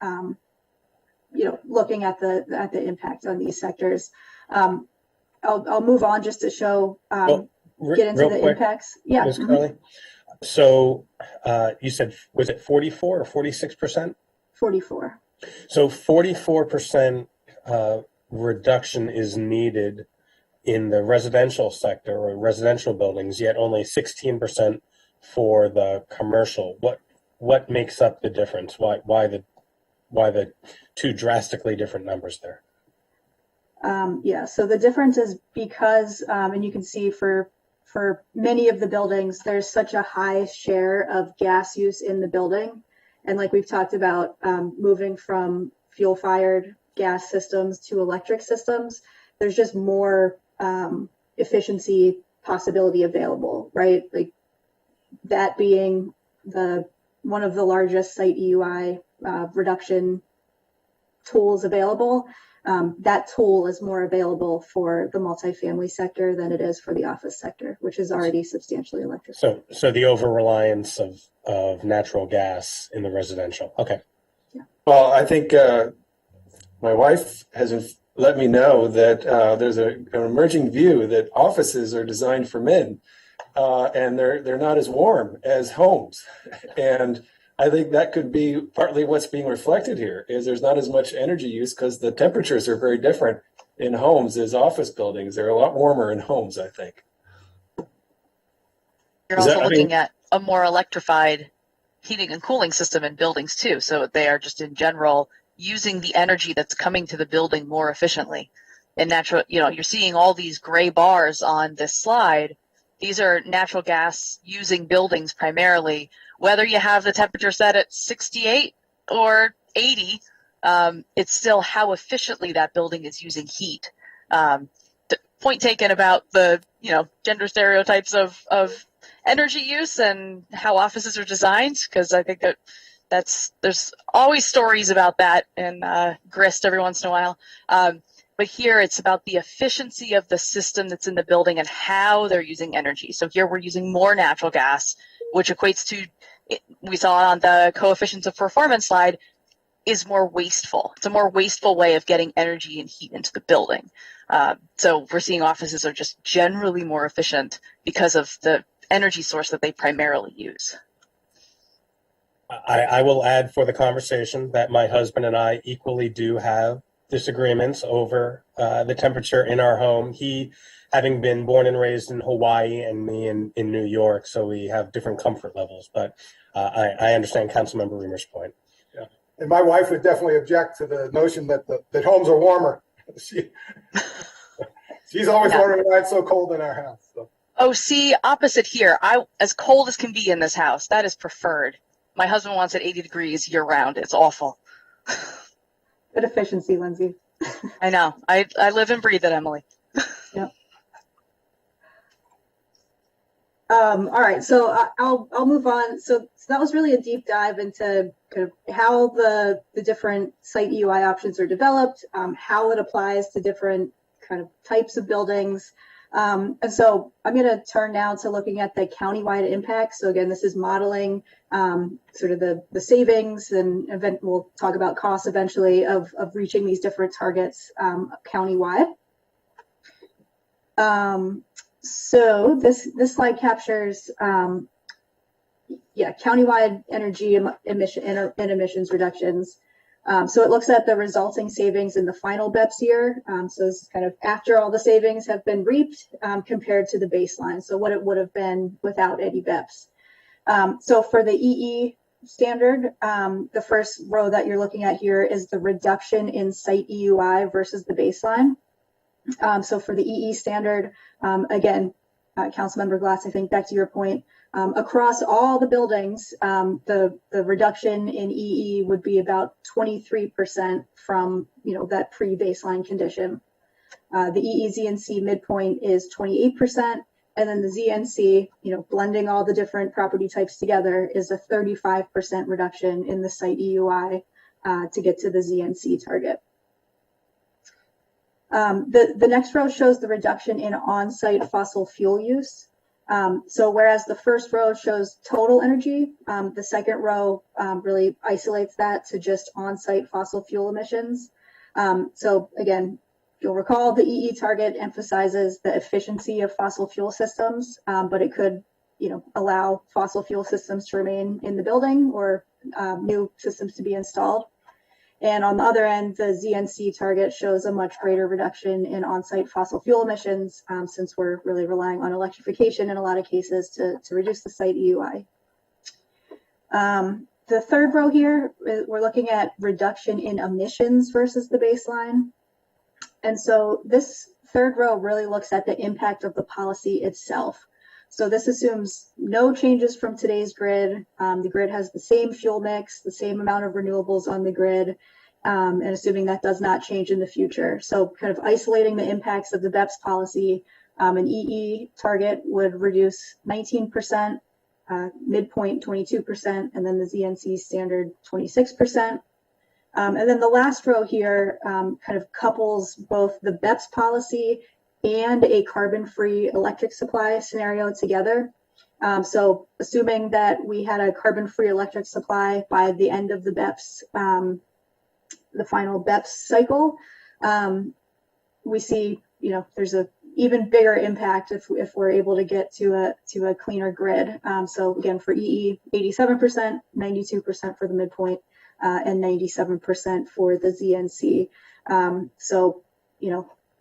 looking at the impact on these sectors. I'll move on just to show. Get into the quick, impacts. Yeah. Ms. Curley. So you said, was it 44 or 46%? 44. So 44% reduction is needed in the residential sector or residential buildings, yet only 16% for the commercial. What makes up the difference? Why the two drastically different numbers there? So the difference is because, and you can see for many of the buildings, there's such a high share of gas use in the building. And like we've talked about, moving from fuel-fired gas systems to electric systems, there's just more efficiency possibility available, right? Like that being one of the largest site EUI reduction tools available. That tool is more available for the multifamily sector than it is for the office sector, which is already substantially electric. So the over-reliance of natural gas in the residential. Okay. Yeah. Well, I think my wife has let me know that there's an emerging view that offices are designed for men, and they're not as warm as homes. And I think that could be partly what's being reflected here, is there's not as much energy use because the temperatures are very different in homes as office buildings. They're a lot warmer in homes, I think. You're also looking at a more electrified heating and cooling system in buildings too. So they are just in general using the energy that's coming to the building more efficiently. And you're seeing all these gray bars on this slide. These are natural gas using buildings primarily. Whether you have the temperature set at 68 or 80, it's still how efficiently that building is using heat. The point taken about the gender stereotypes of energy use and how offices are designed, because I think there's always stories about that in Grist every once in a while. But here it's about the efficiency of the system that's in the building and how they're using energy. So here we're using more natural gas, which equates to, we saw on the coefficients of performance slide, is more wasteful. It's a more wasteful way of getting energy and heat into the building. So we're seeing offices are just generally more efficient because of the energy source that they primarily use. I will add for the conversation that my husband and I equally do have disagreements over the temperature in our home. He, having been born and raised in Hawaii, and me in New York, so we have different comfort levels. But I understand Councilmember Reamer's point. Yeah. And my wife would definitely object to the notion that that homes are warmer. She's always wondering why it's so cold in our house. So. Oh, see, opposite here. As cold as can be in this house. That is preferred. My husband wants it 80 degrees year round. It's awful. Good efficiency, Lindsay. I know. I live and breathe it, Emily. Yep. All right, so I'll move on. So that was really a deep dive into kind of how the different site EUI options are developed, how it applies to different kind of types of buildings. And so I'm going to turn now to looking at the countywide impact. So again, this is modeling sort of the savings, and we'll talk about costs eventually of reaching these different targets countywide. So this slide captures countywide energy emissions reductions. So it looks at the resulting savings in the final Beps year. So this is kind of after all the savings have been reaped compared to the baseline. So what it would have been without any Beps. So for the EE standard, the first row that you're looking at here is the reduction in site EUI versus the baseline. So for the EE standard, again, Councilmember Glass, I think back to your point, across all the buildings, the reduction in EE would be about 23% from that pre-baseline condition. The Ee Znc midpoint is 28%, and then the Znc, blending all the different property types together, is a 35% reduction in the site EUI to get to the Znc target. The next row shows the reduction in on-site fossil fuel use. So whereas the first row shows total energy, the second row really isolates that to just on-site fossil fuel emissions. So again, you'll recall the EE target emphasizes the efficiency of fossil fuel systems, but it could allow fossil fuel systems to remain in the building or new systems to be installed. And on the other end, the Znc target shows a much greater reduction in on-site fossil fuel emissions since we're really relying on electrification in a lot of cases to reduce the site EUI. The third row here, we're looking at reduction in emissions versus the baseline. And so this third row really looks at the impact of the policy itself. So this assumes no changes from today's grid. The grid has the same fuel mix, the same amount of renewables on the grid, and assuming that does not change in the future. So kind of isolating the impacts of the Beps policy, an EE target would reduce 19%, midpoint 22%, and then the Znc standard 26%. And then the last row here kind of couples both the Beps policy and a carbon-free electric supply scenario together. So assuming that we had a carbon-free electric supply by the end of the Beps, the final Beps cycle, we see, there's a even bigger impact if we're able to get to a cleaner grid. So again, for EE, 87%, 92% for the midpoint, and 97% for the Znc. So,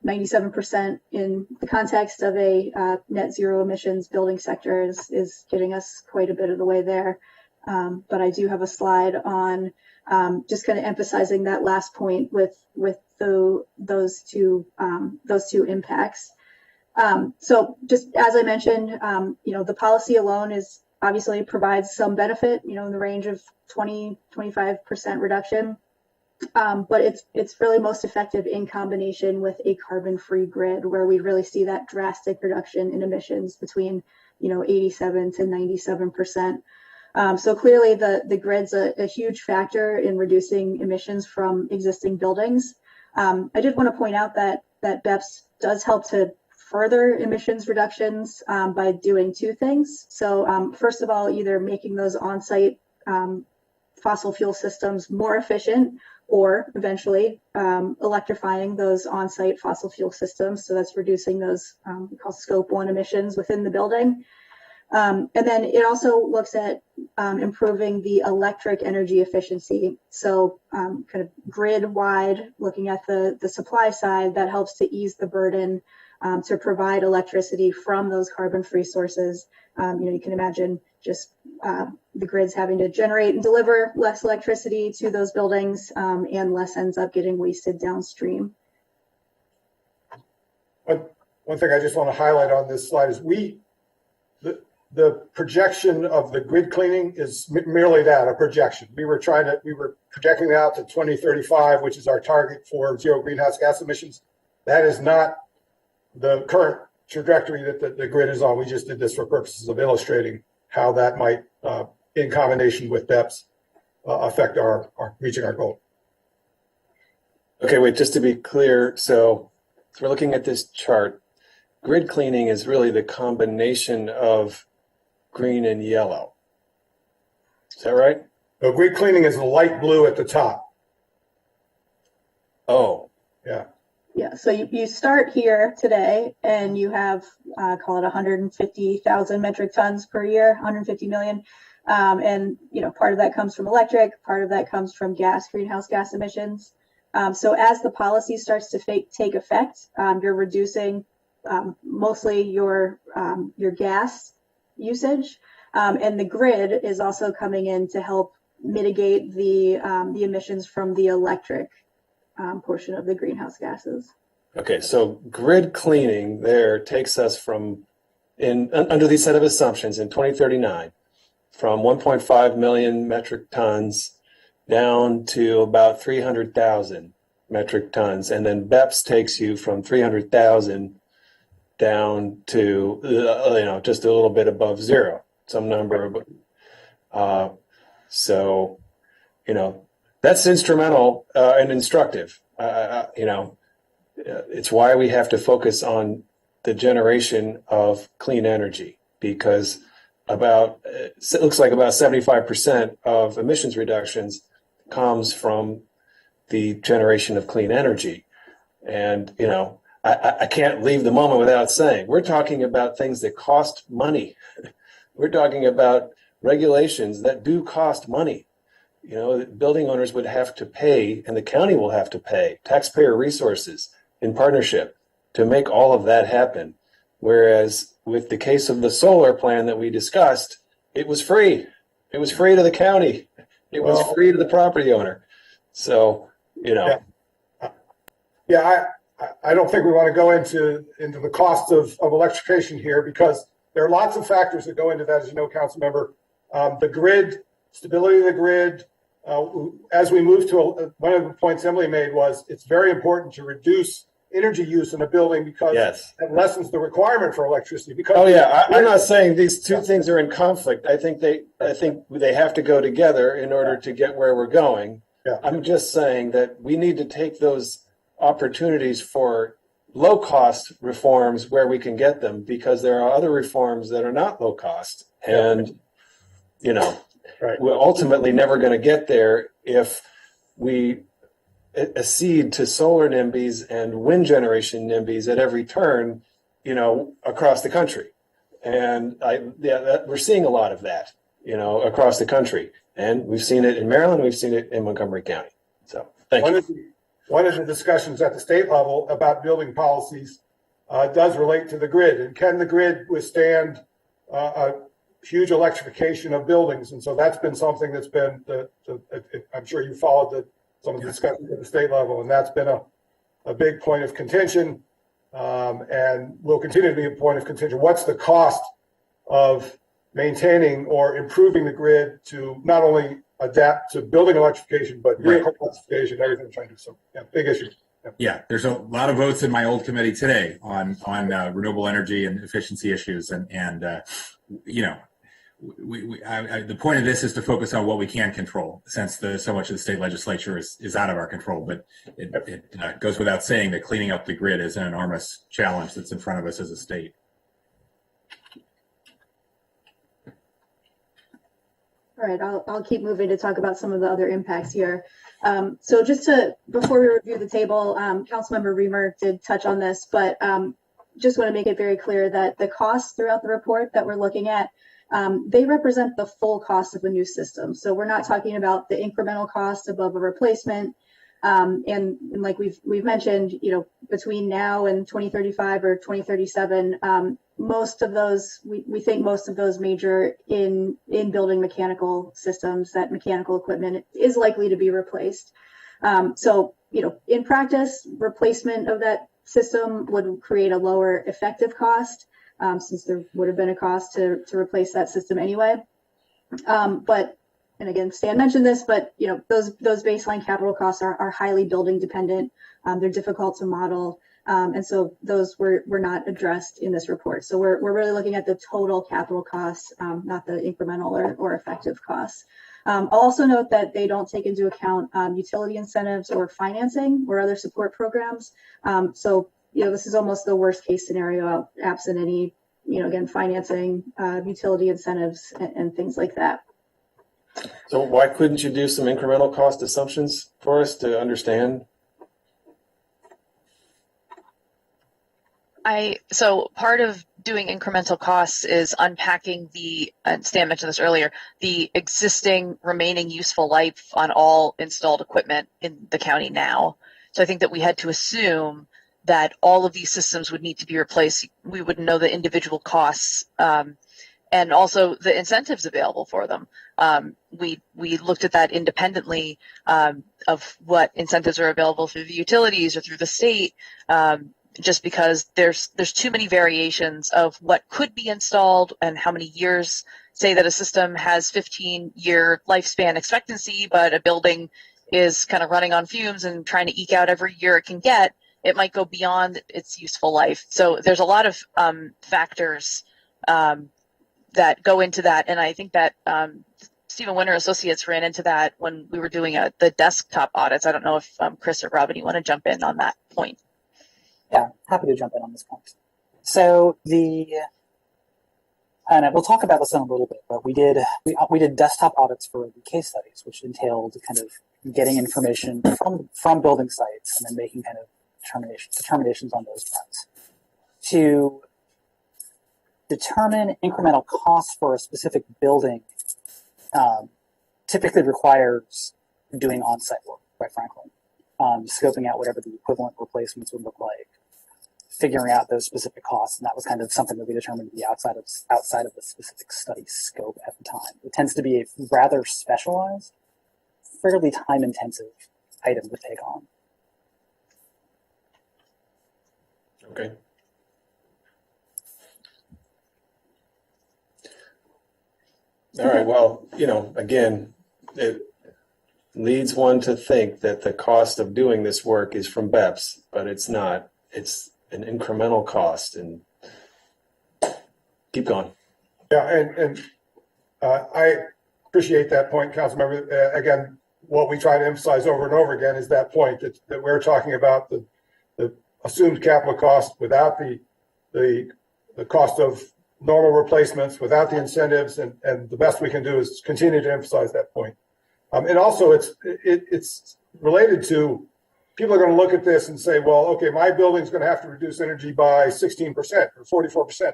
97% in the context of a net zero emissions building sector is getting us quite a bit of the way there. But I do have a slide on just kind of emphasizing that last point with those two impacts. So just as I mentioned, the policy alone is obviously provides some benefit, in the range of 20-25% reduction. But it's really most effective in combination with a carbon-free grid, where we really see that drastic reduction in emissions between 87 to 97%. So clearly the grid's a huge factor in reducing emissions from existing buildings. I did want to point out that Beps does help to further emissions reductions by doing two things. So first of all, either making those on-site fossil fuel systems more efficient, or eventually electrifying those on-site fossil fuel systems. So that's reducing those we call scope 1 emissions within the building. And then it also looks at improving the electric energy efficiency. So kind of grid-wide, looking at the supply side, that helps to ease the burden to provide electricity from those carbon-free sources. You can imagine just the grids having to generate and deliver less electricity to those buildings, and less ends up getting wasted downstream. One thing I just want to highlight on this slide is the projection of the grid cleaning is merely that, a projection. We were projecting it out to 2035, which is our target for zero greenhouse gas emissions. That is not the current trajectory that the grid is on. We just did this for purposes of illustrating how that might, in combination with Beps, affect our reaching our goal. Okay, wait, just to be clear, so we're looking at this chart. Grid cleaning is really the combination of green and yellow. Is that right? So grid cleaning is the light blue at the top. Oh. Yeah. Yeah, so you start here today and you have, call it 150,000 metric tons per year, 150 million. And, part of that comes from electric, part of that comes from greenhouse gas emissions. So as the policy starts to take effect, you're reducing mostly your gas usage, and the grid is also coming in to help mitigate the emissions from the electric portion of the greenhouse gases. Okay, so grid cleaning there takes us from, under these set of assumptions in 2039, from 1.5 million metric tons down to about 300,000 metric tons, and then Beps takes you from 300,000 down to just a little bit above zero, some number. So that's instrumental and instructive. It's why we have to focus on the generation of clean energy, because it looks like about 75% of emissions reductions comes from the generation of clean energy. And, I can't leave the moment without saying, we're talking about things that cost money. We're talking about regulations that do cost money. Building owners would have to pay, and the county will have to pay taxpayer resources in partnership to make all of that happen. Whereas with the case of the solar plan that we discussed, it was free. It was free to the county. It was free to the property owner. So, Yeah, I don't think we want to go into the cost of electrification here, because there are lots of factors that go into that, as you know, council member. The grid, stability of the grid. As we move to one of the points Emily made was it's very important to reduce energy use in a building, because that lessens the requirement for electricity. Because I'm not saying these two things are in conflict. I think they have to go together in order to get where we're going. Yeah. I'm just saying that we need to take those opportunities for low cost reforms where we can get them, because there are other reforms that are not low cost, and we're ultimately never going to get there if we accede to solar NIMBYs and wind generation NIMBYs at every turn, across the country. And we're seeing a lot of that, across the country, and we've seen it in Maryland, we've seen it in Montgomery County. So thank you. One of the discussions at the state level about building policies does relate to the grid, and can the grid withstand a huge electrification of buildings? And so that's been something that's been, I'm sure you followed some of the discussions at the state level, and that's been a big point of contention, and will continue to be a point of contention. What's the cost of maintaining or improving the grid to not only adapt to building electrification, but vehicle electrification, everything we're trying to do? So, big issue. Yeah, there's a lot of votes in my old committee today on renewable energy and efficiency issues, and the point of this is to focus on what we can control, since so much of the state legislature is out of our control. But it goes without saying that cleaning up the grid is an enormous challenge that's in front of us as a state. All right, I'll keep moving to talk about some of the other impacts here. So before we review the table, Councilmember Reamer did touch on this, but just want to make it very clear that the costs throughout the report that we're looking at, they represent the full cost of a new system. So we're not talking about the incremental cost above a replacement. And like we've mentioned, between now and 2035 or 2037, most of those, we think most of those major in building mechanical systems, that mechanical equipment is likely to be replaced. So, in practice, replacement of that system would create a lower effective cost, since there would have been a cost to replace that system anyway. And again, Stan mentioned this, but those baseline capital costs are highly building dependent. They're difficult to model. And so those were not addressed in this report. So we're really looking at the total capital costs, not the incremental or effective costs. I'll also note that they don't take into account utility incentives or financing or other support programs. So this is almost the worst case scenario, absent any, again, financing, utility incentives and things like that. So why couldn't you do some incremental cost assumptions for us to understand? So part of doing incremental costs is unpacking and Stan mentioned this earlier, the existing remaining useful life on all installed equipment in the county now. So I think that we had to assume that all of these systems would need to be replaced. We wouldn't know the individual costs, and also the incentives available for them. We looked at that independently of what incentives are available through the utilities or through the state, just because there's too many variations of what could be installed and how many years. Say that a system has 15-year lifespan expectancy, but a building is kind of running on fumes and trying to eke out every year it can get. It might go beyond its useful life. So there's a lot of factors that go into that, and I think that Stephen Winter Associates ran into that when we were doing the desktop audits. I don't know if Chris or Robin, you want to jump in on that point? Yeah, happy to jump in on this point. So and we'll talk about this in a little bit, but we did desktop audits for the case studies, which entailed kind of getting information from building sites and then making kind of determinations on those fronts. To determine incremental costs for a specific building typically requires doing on-site work, quite frankly, scoping out whatever the equivalent replacements would look like, figuring out those specific costs, and that was kind of something that we determined to be outside of the specific study scope at the time. It tends to be a rather specialized, fairly time-intensive item to take on. Okay. All right. Well, again, it leads one to think that the cost of doing this work is from Beps, but it's not. It's an incremental cost. And keep going. Yeah, and I appreciate that point, Councilmember. Again, what we try to emphasize over and over again is that point that we're talking about the assumed capital cost without the cost of normal replacements, without the incentives, and the best we can do is continue to emphasize that point. And also, it's related to people are going to look at this and say, well, okay, my building's going to have to reduce energy by 16% or 44%.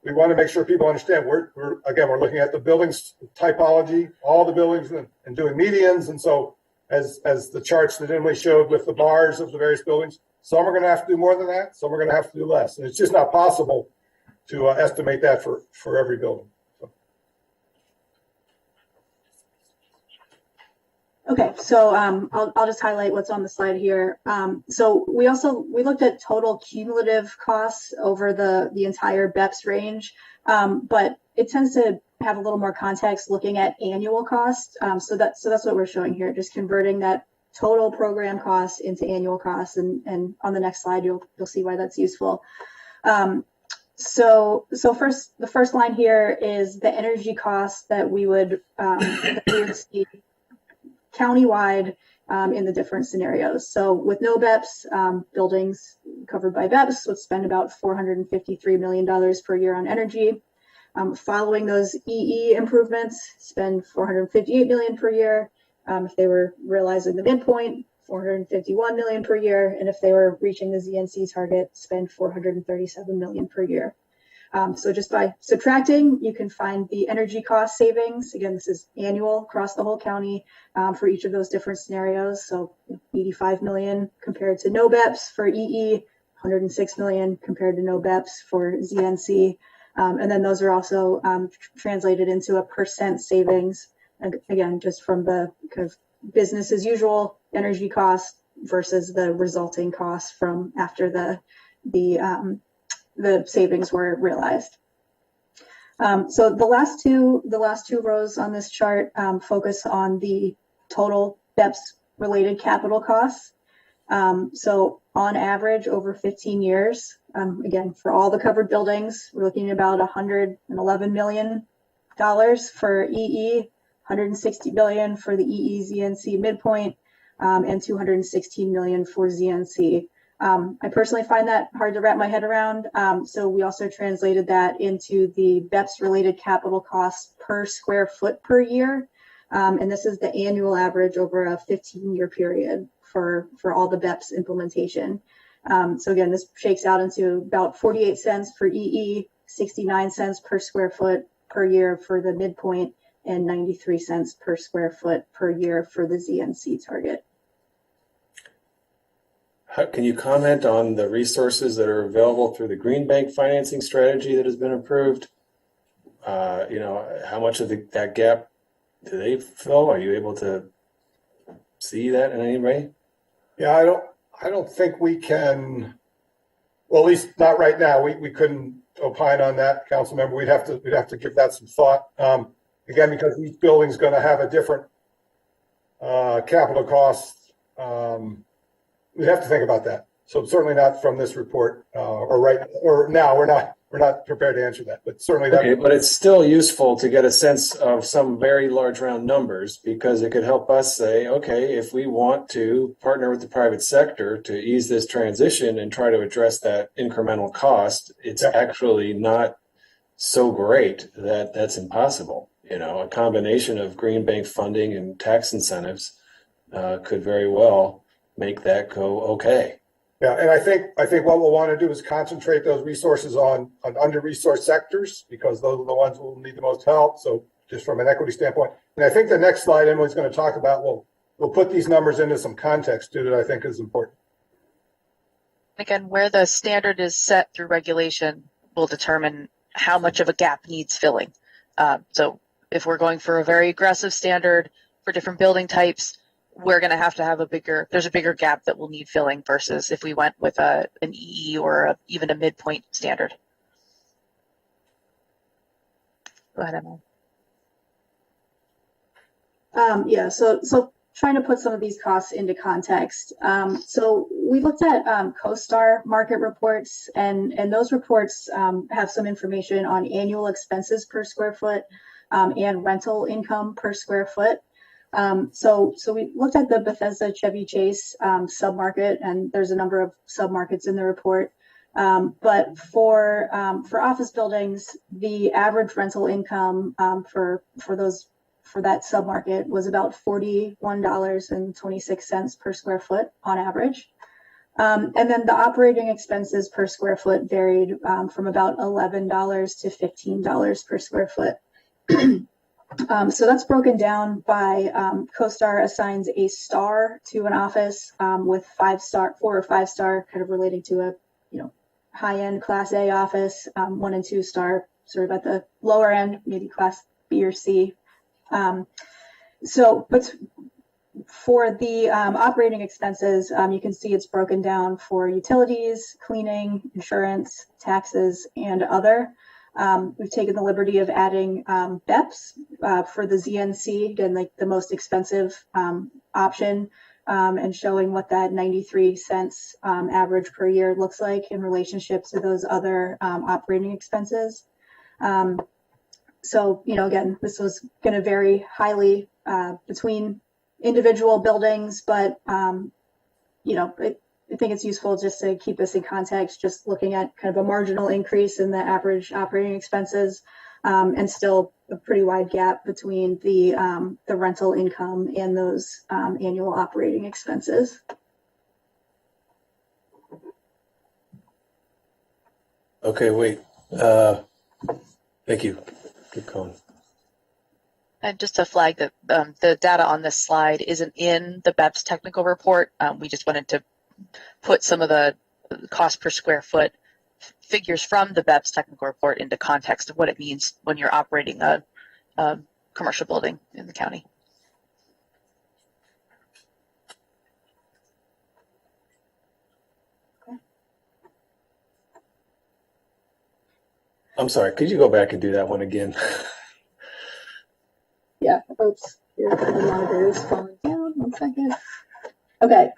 We want to make sure people understand we're looking at the buildings typology, all the buildings, and doing medians. And so, as the charts that Emily showed with the bars of the various buildings, some are going to have to do more than that, some are going to have to do less, and it's just not possible to estimate that for every building. So. Okay, so I'll just highlight what's on the slide here. So we looked at total cumulative costs over the entire Beps range, but it tends to have a little more context looking at annual costs. So that's what we're showing here, just converting that total program costs into annual costs, and on the next slide you'll see why that's useful. So first, the first line here is the energy costs that we would see countywide in the different scenarios. So with no Beps, buildings covered by Beps would spend about $453 million per year on energy. Following those EE improvements, spend $458 million per year. If they were realizing the midpoint, $451 million per year. And if they were reaching the Znc target, spend $437 million per year. So just by subtracting, you can find the energy cost savings. Again, this is annual across the whole county for each of those different scenarios. So $85 million compared to no Beps for EE, $106 million compared to no Beps for Znc. And then those are also translated into a percent savings, again, just from the kind of business as usual energy cost versus the resulting cost from after the savings were realized. So the last two rows on this chart focus on the total Beps related capital costs. So on average over 15 years, again, for all the covered buildings, we're looking at about $111 million for EE, $160 billion for the EE Znc midpoint, and $216 million for Znc. I personally find that hard to wrap my head around. So we also translated that into the Beps related capital costs per square foot per year. And this is the annual average over a 15-year period for all the Beps implementation. So again, this shakes out into about 48 cents for EE, 69 cents per square foot per year for the midpoint, and 93 cents per square foot per year for the Znc target. Can you comment on the resources that are available through the Green Bank financing strategy that has been approved? How much of that gap do they fill? Are you able to see that in any way? Yeah, I don't think we can, well, at least not right now. We couldn't opine on that, council member. We'd have to give that some thought. Again, because each building's going to have a different capital cost. We'd have to think about that. So certainly not from this report, or now we're not prepared to answer that, but certainly that. Okay, but it's still useful to get a sense of some very large round numbers, because it could help us say, okay, if we want to partner with the private sector to ease this transition and try to address that incremental cost, it's actually not so great that that's impossible. A combination of Green Bank funding and tax incentives could very well make that go okay. Yeah, and I think what we'll want to do is concentrate those resources on under-resourced sectors, because those are the ones who will need the most help. So just from an equity standpoint. And I think the next slide Emily's going to talk about, we'll put these numbers into some context too, that I think is important. Again, where the standard is set through regulation will determine how much of a gap needs filling. So if we're going for a very aggressive standard for different building types, we're going to have there's a bigger gap that will need filling versus if we went with an EE or even a midpoint standard. Go ahead, Emily. Yeah, so trying to put some of these costs into context. So we looked at CoStar market reports, and those reports have some information on annual expenses per square foot and rental income per square foot. So we looked at the Bethesda Chevy Chase submarket, and there's a number of submarkets in the report. But for office buildings, the average rental income for that submarket was about $41.26 per square foot on average. And then the operating expenses per square foot varied from about $11 to $15 per square foot. So that's broken down by CoStar assigns a star to an office with 4 or 5 star, kind of relating to a high-end Class A office, 1 and 2 star sort of at the lower end, maybe Class B or C. But for the operating expenses, you can see it's broken down for utilities, cleaning, insurance, taxes, and other. We've taken the liberty of adding Beps for the Znc, again, like the most expensive option, and showing what that 93 cents average per year looks like in relationship to those other operating expenses. So, again, this was going to vary highly between individual buildings, but, I think it's useful just to keep this in context, just looking at kind of a marginal increase in the average operating expenses. and still a pretty wide gap between the rental income and those annual operating expenses. Okay, wait. Thank you. Keep going. And just to flag that the data on this slide isn't in the Beps technical report. We just wanted to put some of the cost per square foot figures from the Beps technical report into context of what it means when you're operating a commercial building in the county. I'm sorry. Could you go back and do that one again? Yeah, oops, here the monitor is falling down. 1 second. Okay,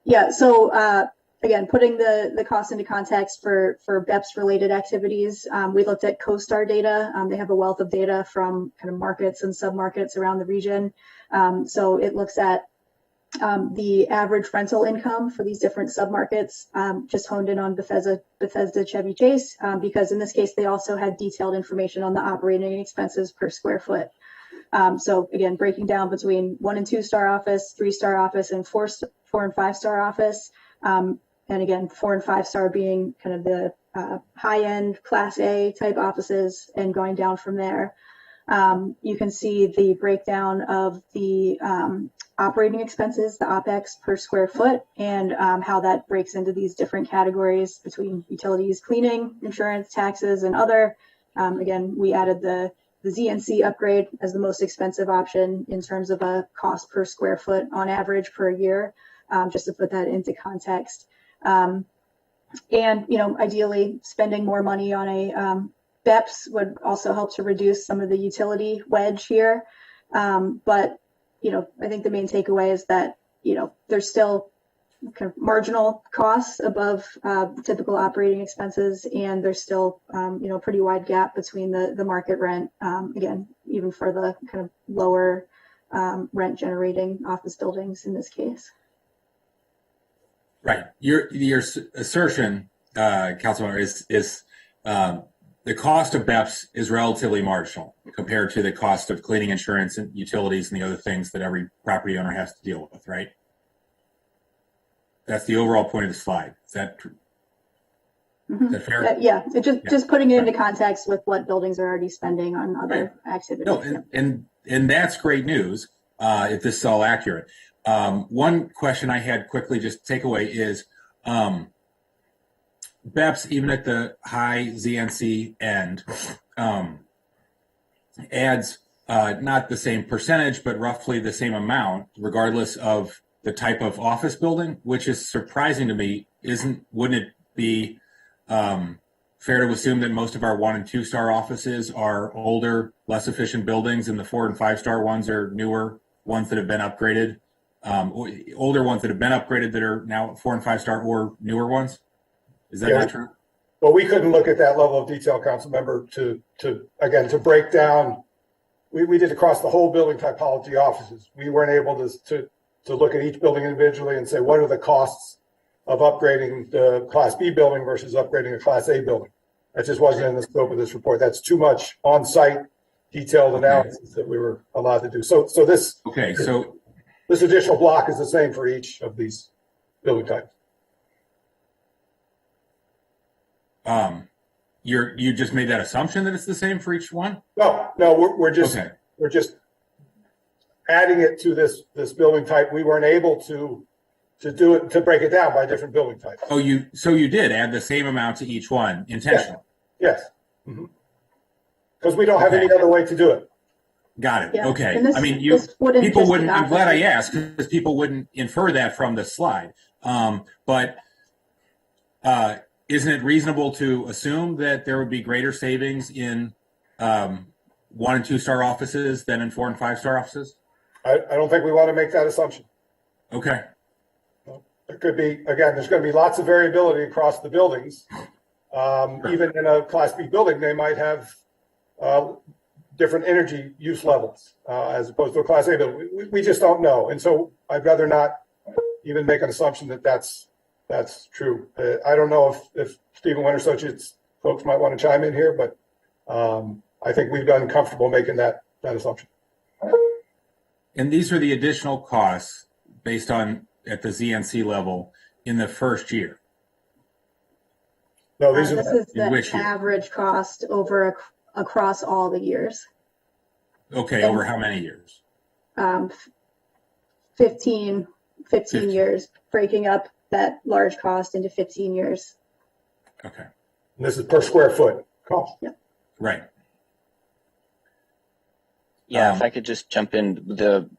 yeah, so again, putting the cost into context for Beps related activities, we looked at CoStar data. They have a wealth of data from kind of markets and submarkets around the region. So it looks at the average rental income for these different submarkets, just honed in on Bethesda, Chevy Chase, because in this case, they also had detailed information on the operating expenses per square foot. So again, breaking down between 1 and 2 star office, 3-star office, and 4 and 5-star office. And again, 4 and 5-star being kind of the high-end Class A type offices, and going down from there. You can see the breakdown of the operating expenses, the OPEX per square foot, and how that breaks into these different categories between utilities, cleaning, insurance, taxes, and other. Again, we added the Znc upgrade as the most expensive option in terms of a cost per square foot on average per year, just to put that into context. And, you know, ideally spending more money on a Beps would also help to reduce some of the utility wedge here. But, you know, I think the main takeaway is that, you know, there's still kind of marginal costs above typical operating expenses, and there's still, you know, a pretty wide gap between the market rent, again, even for the kind of lower rent generating office buildings in this case. Right. Your assertion, Councilmember, is the cost of Beps is relatively marginal compared to the cost of cleaning, insurance, and utilities and the other things that every property owner has to deal with, right? That's the overall point of the slide. Is that true? Mm-hmm. Is that fair? Yeah, just putting it into context with what buildings are already spending on other activities. No, and that's great news if this is all accurate. One question I had quickly, just takeaway is Beps, even at the high Znc end, adds not the same percentage, but roughly the same amount, regardless of the type of office building, which is surprising to me. Wouldn't it be fair to assume that most of our 1 and 2 star offices are older, less efficient buildings, and the 4 and 5 star ones are newer ones that have been upgraded, older ones that have been upgraded that are now 4 and 5 star, or newer ones? Is that not true? Well, we couldn't look at that level of detail, Councilmember, to break down. We did across the whole building typology offices. We weren't able to look at each building individually and say, what are the costs of upgrading the Class B building versus upgrading a Class A building? That just wasn't in the scope of this report. That's too much on-site detailed analysis that we were allowed to do. So this additional block is the same for each of these building types. You just made that assumption that it's the same for each one? No, we're just adding it to this building type. We weren't able to do it, to break it down by different building types. Oh, so you did add the same amount to each one intentionally? Yes. Because we don't have any other way to do it. Got it. Yeah. Okay. And this, I mean, people wouldn't. I'm glad I asked, because people wouldn't infer that from the slide. But isn't it reasonable to assume that there would be greater savings in 1 and 2 star offices than in 4 and 5 star offices? I don't think we want to make that assumption. Okay. There could be, again, there's going to be lots of variability across the buildings. Even in a Class B building, they might have different energy use levels as opposed to a Class A building. We just don't know. And so I'd rather not even make an assumption that that's true. I don't know if Stephen Winter Associates folks might want to chime in here, but I think we've done comfortable making that assumption. And these are the additional costs based on at the ZNC level in the first year. No, these This are is the which year? average cost across all the years. Okay, over how many years? 15 years, breaking up that large cost into 15 years. Okay, this is per square foot cost. right. Yeah, if I could just jump in,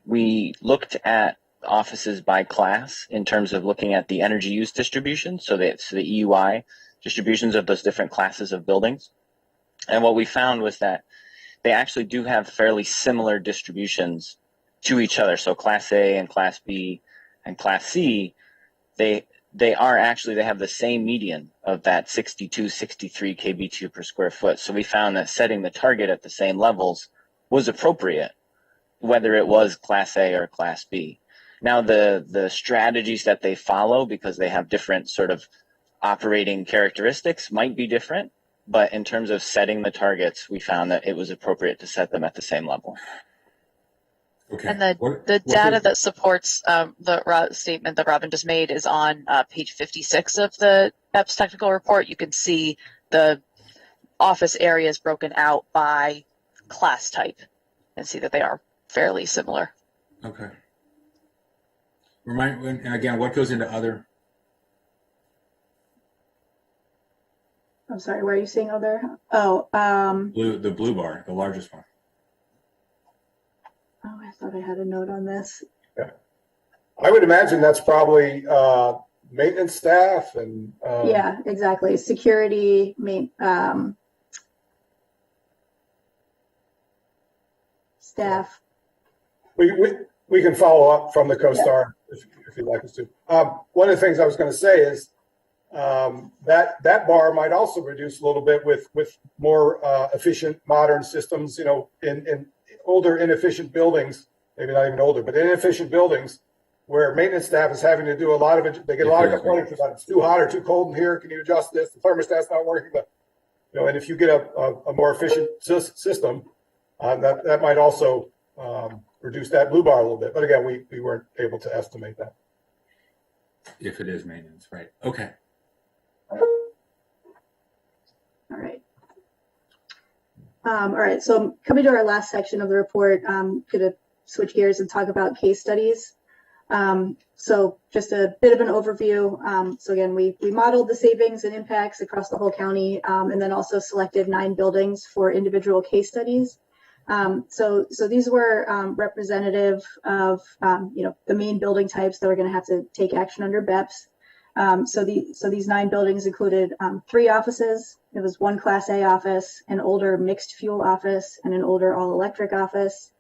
we looked at offices by class in terms of looking at the energy use distribution, so the EUI distributions of those different classes of buildings. And what we found was that they actually do have fairly similar distributions to each other. So Class A and Class B and Class C, they have the same median of that 62, 63 kBtu per square foot. So we found that setting the target at the same levels was appropriate, whether it was Class A or Class B. Now, the strategies that they follow, because they have different sort of operating characteristics, might be different. But in terms of setting the targets, we found that it was appropriate to set them at the same level. Okay. And the data that supports the statement that Robin just made is on page 56 of the Beps technical report. You can see the office areas broken out by class type and see that they are fairly similar. Okay. And again, what goes into other? I'm sorry, where are you seeing other? The blue bar, the largest one. Oh, I thought I had a note on this. Yeah. I would imagine that's probably maintenance staff and Yeah, exactly. Security, staff. We can follow up from the CoStar if you'd like us to. One of the things I was going to say is that bar might also reduce a little bit with more efficient modern systems. You know, in older inefficient buildings, maybe not even older, but inefficient buildings where maintenance staff is having to do a lot of it. They get a lot of complaints about it's too hot or too cold in here. Can you adjust this? The thermostat's not working. But you know, and if you get a more efficient system, that might also reduce that blue bar a little bit. But again, we weren't able to estimate that. If it is maintenance, right? Okay. All right. So coming to our last section of the report, gonna switch gears and talk about case studies. So just a bit of an overview. So again, we modeled the savings and impacts across the whole county, and then also selected 9 buildings for individual case studies. So these were representative of the main building types that we're going to have to take action under Beps. So these 9 buildings included 3 offices. It was 1 Class A office, an older mixed fuel office, and an older all electric office.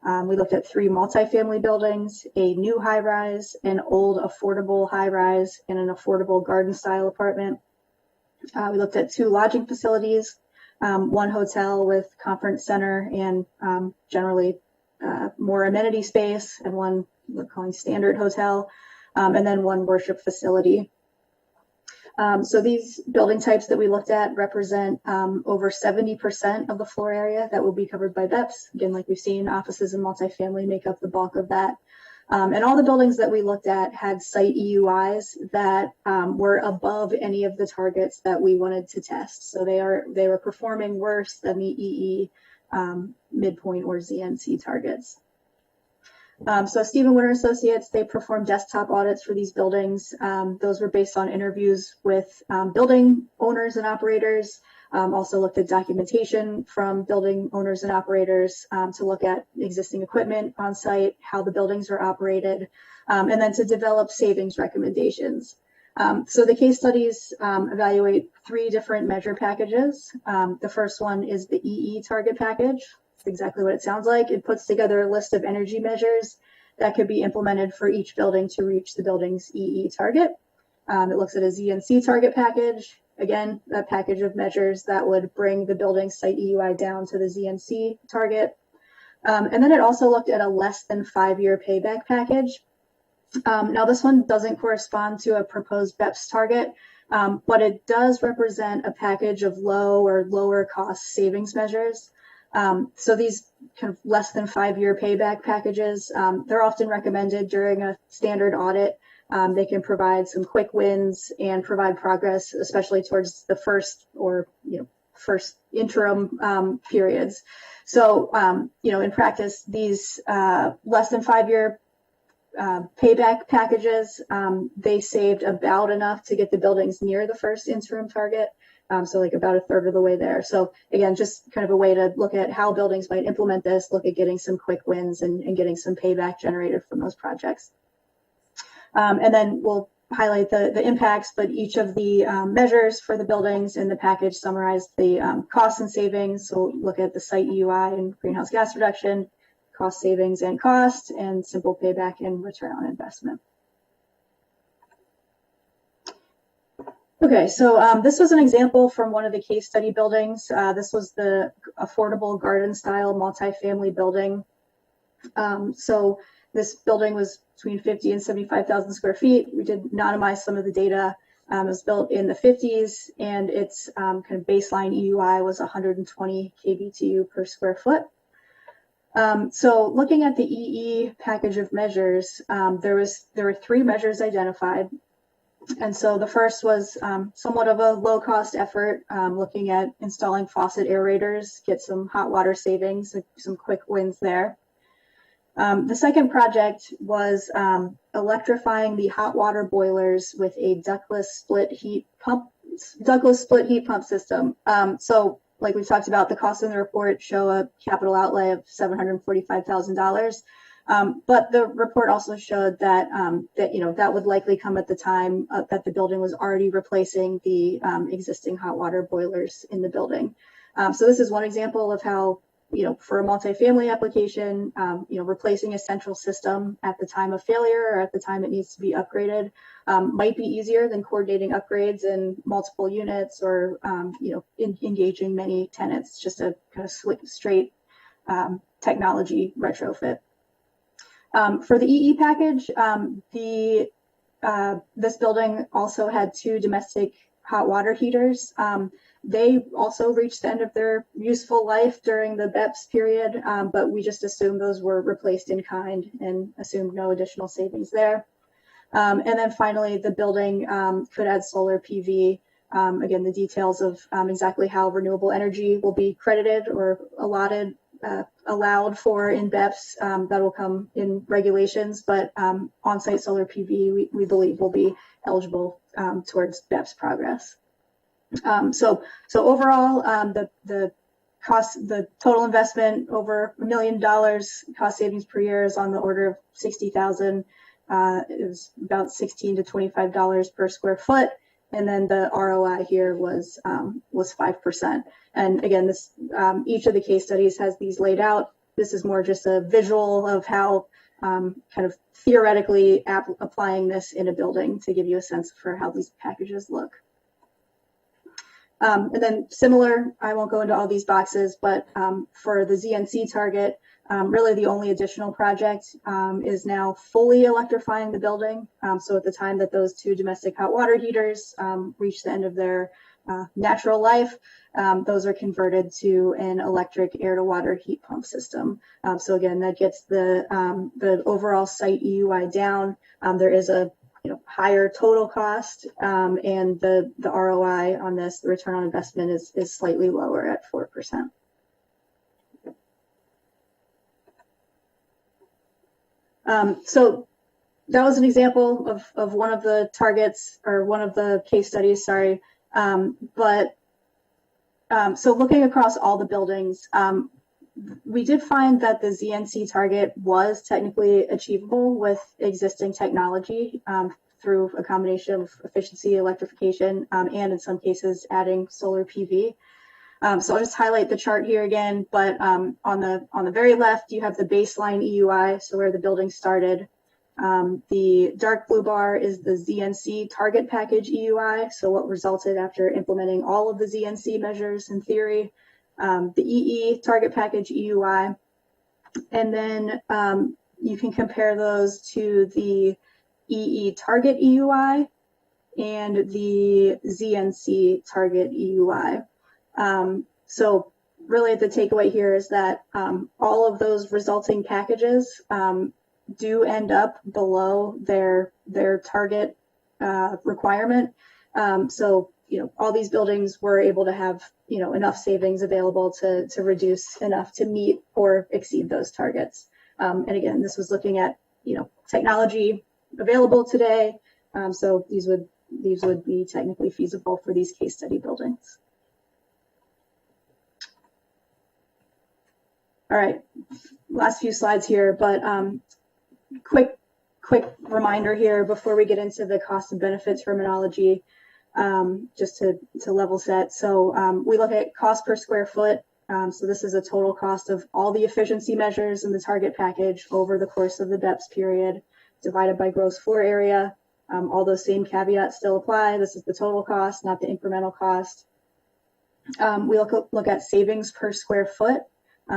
We looked at 3 multifamily buildings, a new high rise, an old affordable high rise, and an affordable garden style apartment. We looked at 2 lodging facilities, 1 hotel with conference center and generally more amenity space, and 1 we're calling standard hotel, and then 1 worship facility. So these building types that we looked at represent over 70% of the floor area that will be covered by Beps. Again, like we've seen, offices and multifamily make up the bulk of that. And all the buildings that we looked at had site EUIs that were above any of the targets that we wanted to test. So they were performing worse than the EE, Midpoint, or Znc targets. So Stephen Winter Associates, they performed desktop audits for these buildings. Those were based on interviews with building owners and operators. Also looked at documentation from building owners and operators to look at existing equipment on site, how the buildings are operated, and then to develop savings recommendations. So the case studies evaluate 3 different measure packages. The first one is the EE target package. It's exactly what it sounds like. It puts together a list of energy measures that could be implemented for each building to reach the building's EE target. It looks at a Znc target package. Again, a package of measures that would bring the building's site EUI down to the Znc target. And then it also looked at a less than 5-year payback package. Now this one doesn't correspond to a proposed Beps target, but it does represent a package of low or lower cost savings measures. So these kind of less than 5-year payback packages, they're often recommended during a standard audit. They can provide some quick wins and provide progress, especially towards the first or first interim periods. So in practice, these less than 5-year payback packages, they saved about enough to get the buildings near the first interim target. So like about a third of the way there. So again, just kind of a way to look at how buildings might implement this, look at getting some quick wins and getting some payback generated from those projects. And then we'll highlight the impacts, but each of the measures for the buildings in the package summarize the costs and savings. So look at the site EUI and greenhouse gas reduction, cost savings and cost, and simple payback and return on investment. Okay, so this was an example from one of the case study buildings. This was the affordable garden style multifamily building. So this building was between 50 and 75,000 square feet. We did anonymize some of the data. It was built in the 50s, and its kind of baseline EUI was 120 kBTU per square foot. So looking at the EE package of measures, there were 3 measures identified. And so the first was somewhat of a low-cost effort, looking at installing faucet aerators, get some hot water savings, some quick wins there. The second project was electrifying the hot water boilers with a ductless split heat pump system. So like we talked about, the costs in the report show a capital outlay of $745,000. But the report also showed that that would likely come at the time that the building was already replacing the existing hot water boilers in the building. So this is one example of how, for a multifamily application, replacing a central system at the time of failure or at the time it needs to be upgraded might be easier than coordinating upgrades in multiple units or engaging many tenants. It's just a kind of straight technology retrofit. For the EE package, this building also had 2 domestic hot water heaters. They also reached the end of their useful life during the Beps period, but we just assumed those were replaced in kind and assumed no additional savings there. And then finally, the building could add solar PV. Again, the details of exactly how renewable energy will be credited or allowed for in Beps, that will come in regulations, but on-site solar PV we believe will be eligible towards Beps progress. So overall, the total investment over $1 million, cost savings per year is on the order of $60,000. It was about $16 to $25 per square foot. And then the ROI here was 5%. And again, this each of the case studies has these laid out. This is more just a visual of how kind of theoretically applying this in a building to give you a sense for how these packages look. And then similar, I won't go into all these boxes, but for the Znc Target, really the only additional project is now fully electrifying the building. So at the time that those 2 domestic hot water heaters reach the end of their natural life, those are converted to an electric air-to-water heat pump system. So again, that gets the overall site EUI down. There is a higher total cost, and the ROI on this, the return on investment, is slightly lower at 4%. So that was an example of one of the targets or one of the case studies, sorry. So looking across all the buildings, we did find that the Znc target was technically achievable with existing technology through a combination of efficiency, electrification, and in some cases adding solar PV. So I'll just highlight the chart here again, but on the very left, you have the baseline EUI, so where the building started. The dark blue bar is the Znc Target package EUI, so what resulted after implementing all of the Znc measures in theory. The EE Target package EUI, and then you can compare those to the EE Target EUI, and the Znc Target EUI. So really the takeaway here is that all of those resulting packages do end up below their target requirement. So, all these buildings were able to have, enough savings available to reduce enough to meet or exceed those targets. And again, this was looking at, technology available today. So these would be technically feasible for these case study buildings. All right, last few slides here, but quick reminder here before we get into the cost and benefit terminology, just to level set. So we look at cost per square foot. So this is a total cost of all the efficiency measures in the target package over the course of the Beps period, divided by gross floor area. All those same caveats still apply. This is the total cost, not the incremental cost. We look at savings per square foot.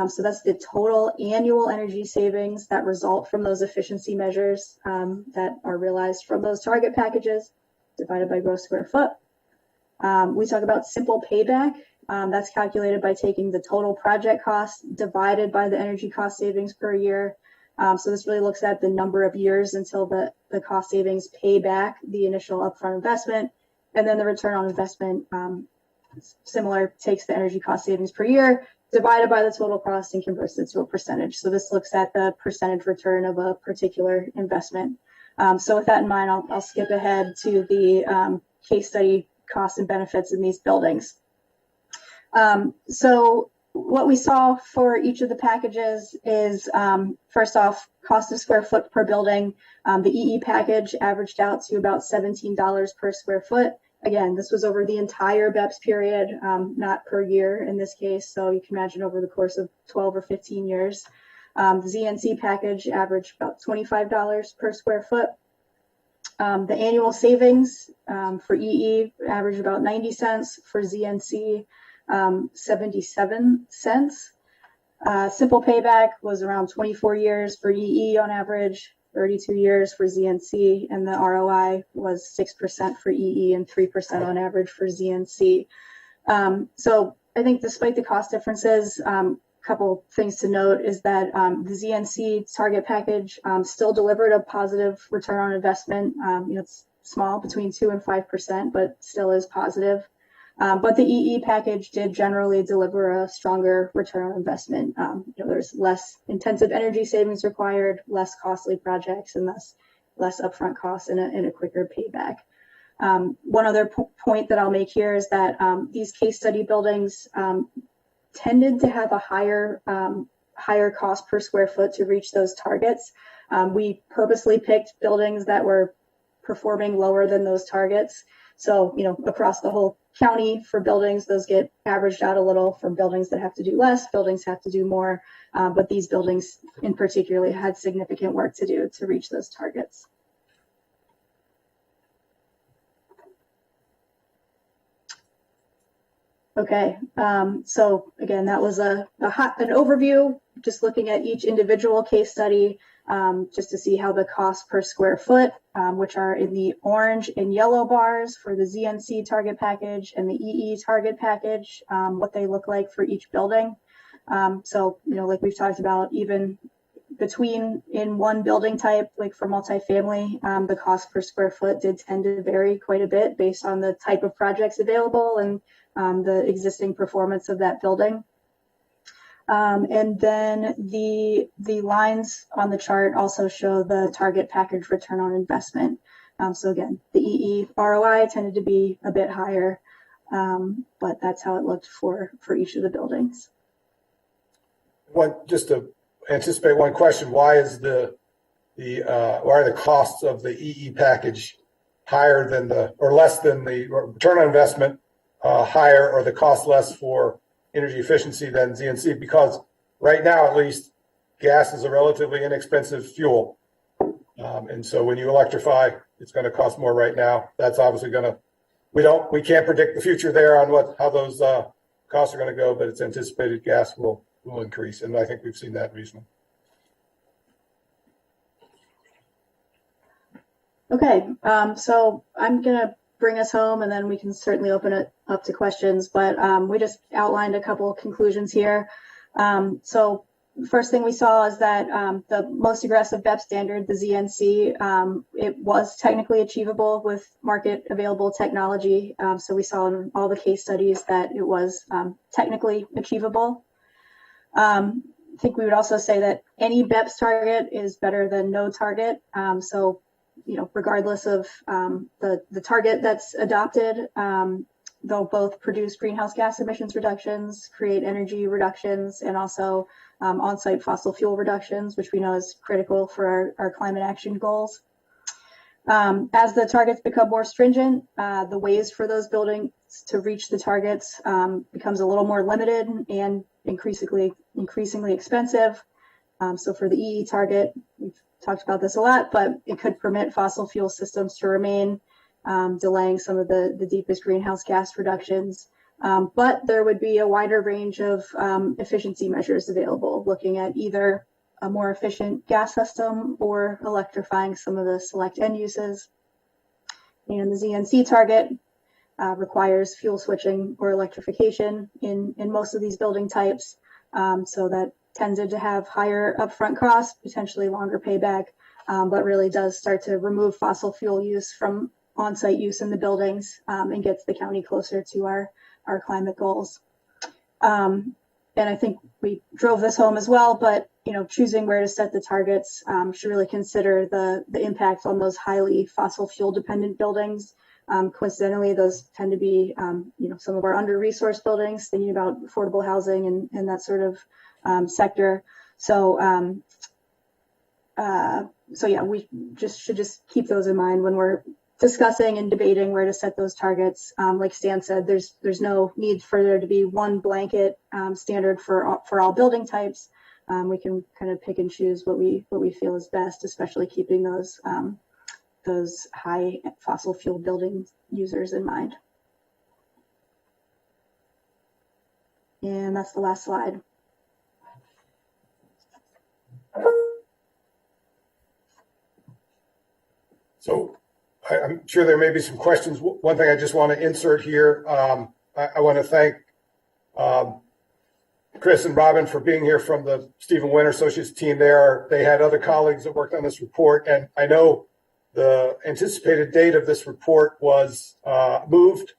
So that's the total annual energy savings that result from those efficiency measures that are realized from those target packages, divided by gross square foot. We talk about simple payback. That's calculated by taking the total project cost divided by the energy cost savings per year. So this really looks at the number of years until the cost savings pay back the initial upfront investment. And then the return on investment, similar, takes the energy cost savings per year, divided by the total cost and converts it to a percentage. So this looks at the percentage return of a particular investment. So with that in mind, I'll skip ahead to the case study costs and benefits in these buildings. So what we saw for each of the packages is, first off, cost of square foot per building. The EE package averaged out to about $17 per square foot. Again, this was over the entire Beps period, not per year in this case. So you can imagine over the course of 12 or 15 years. The Znc package averaged about $25 per square foot. The annual savings for EE averaged about 90 cents, for Znc 77 cents. Simple payback was around 24 years for EE on average, 32 years for Znc, and the ROI was 6% for EE and 3% on average for Znc. So I think despite the cost differences, couple things to note is that the Znc Target package still delivered a positive return on investment. It's small, between 2 and 5%, but still is positive. But the EE package did generally deliver a stronger return on investment. There's less intensive energy savings required, less costly projects, and thus less upfront costs and a quicker payback. One other point that I'll make here is that these case study buildings tended to have a higher cost per square foot to reach those targets. We purposely picked buildings that were performing lower than those targets. So, across the whole county for buildings, those get averaged out a little. For buildings that have to do less, buildings have to do more. But these buildings in particular had significant work to do to reach those targets. Okay, so again, that was an overview, just looking at each individual case study, just to see how the cost per square foot, which are in the orange and yellow bars for the Znc Target package and the EE Target package, what they look like for each building. So, like we've talked about, even between in one building type, like for multifamily, the cost per square foot did tend to vary quite a bit based on the type of projects available and the existing performance of that building. And then the lines on the chart also show the target package return on investment. So again, the EE ROI tended to be a bit higher, but that's how it looked for each of the buildings. Just to anticipate one question, why are the costs of the EE package higher than or less than the return on investment, higher, or the cost less for energy efficiency than Znc? Because right now, at least, gas is a relatively inexpensive fuel. And so when you electrify, it's going to cost more right now. That's obviously we can't predict the future there on how those costs are going to go, but it's anticipated gas will increase. And I think we've seen that recently. Okay, so I'm going to bring us home, and then we can certainly open it up to questions. But we just outlined a couple of conclusions here. So the first thing we saw is that the most aggressive Beps standard, the Znc, it was technically achievable with market available technology. So we saw in all the case studies that it was technically achievable. I think we would also say that any Beps target is better than no target. So, you know, regardless of the target that's adopted, they'll both produce greenhouse gas emissions reductions, create energy reductions, and also on-site fossil fuel reductions, which we know is critical for our climate action goals. As the targets become more stringent, the ways for those buildings to reach the targets becomes a little more limited and increasingly expensive. So for the EE target, we've talked about this a lot, but it could permit fossil fuel systems to remain, delaying some of the deepest greenhouse gas reductions. But there would be a wider range of efficiency measures available, looking at either a more efficient gas system or electrifying some of the select end uses. And the Znc target requires fuel switching or electrification in most of these building types. So that tended to have higher upfront costs, potentially longer payback, but really does start to remove fossil fuel use from on-site use in the buildings and gets the county closer to our climate goals. And I think we drove this home as well, but you know, choosing where to set the targets should really consider the impact on those highly fossil fuel dependent buildings. Coincidentally, those tend to be, you know, some of our under-resourced buildings, thinking about affordable housing and that sort of sector. So yeah, we should keep those in mind when we're discussing and debating where to set those targets. Like Stan said, there's no need for there to be one blanket standard for all building types. We can kind of pick and choose what we feel is best, especially keeping those high fossil fuel building users in mind. And that's the last slide. So I'm sure there may be some questions. One thing I just want to insert here, I want to thank Chris and Robin for being here from the Stephen Winter Associates team there. They had other colleagues that worked on this report, and I know the anticipated date of this report was moved,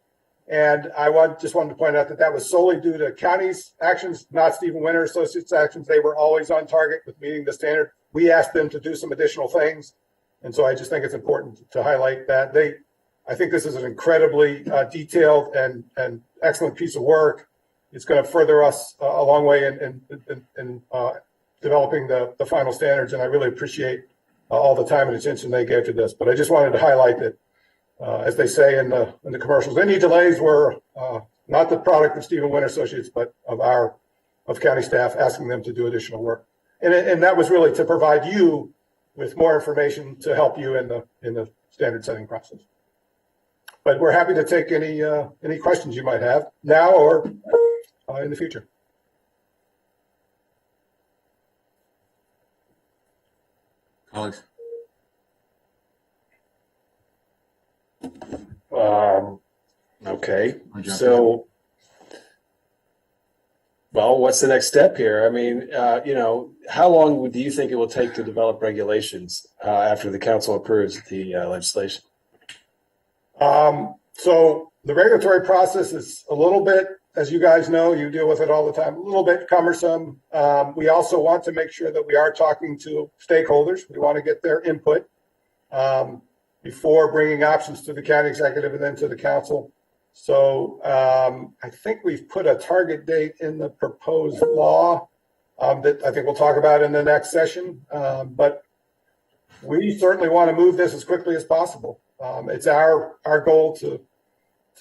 and I just wanted to point out that that was solely due to county's actions, not Stephen Winter Associates' actions. They were always on target with meeting the standard. We asked them to do some additional things, and so I just think it's important to highlight that. I think this is an incredibly detailed and excellent piece of work. It's going to further us a long way in developing the final standards, and I really appreciate all the time and attention they gave to this. But I just wanted to highlight that, as they say in the commercials, any delays were not the product of Stephen Winter Associates, but of county staff asking them to do additional work. And that was really to provide you with more information to help you in the standard setting process. But we're happy to take any questions you might have now or in the future. Colleagues. Okay. So, well, what's the next step here? I mean, you know, how long do you think it will take to develop regulations after the council approves the legislation? So the regulatory process is a little bit, as you guys know, you deal with it all the time, a little bit cumbersome. We also want to make sure that we are talking to stakeholders. We want to get their input before bringing options to the county executive and then to the council. So I think we've put a target date in the proposed law that I think we'll talk about in the next session. But we certainly want to move this as quickly as possible. It's our goal to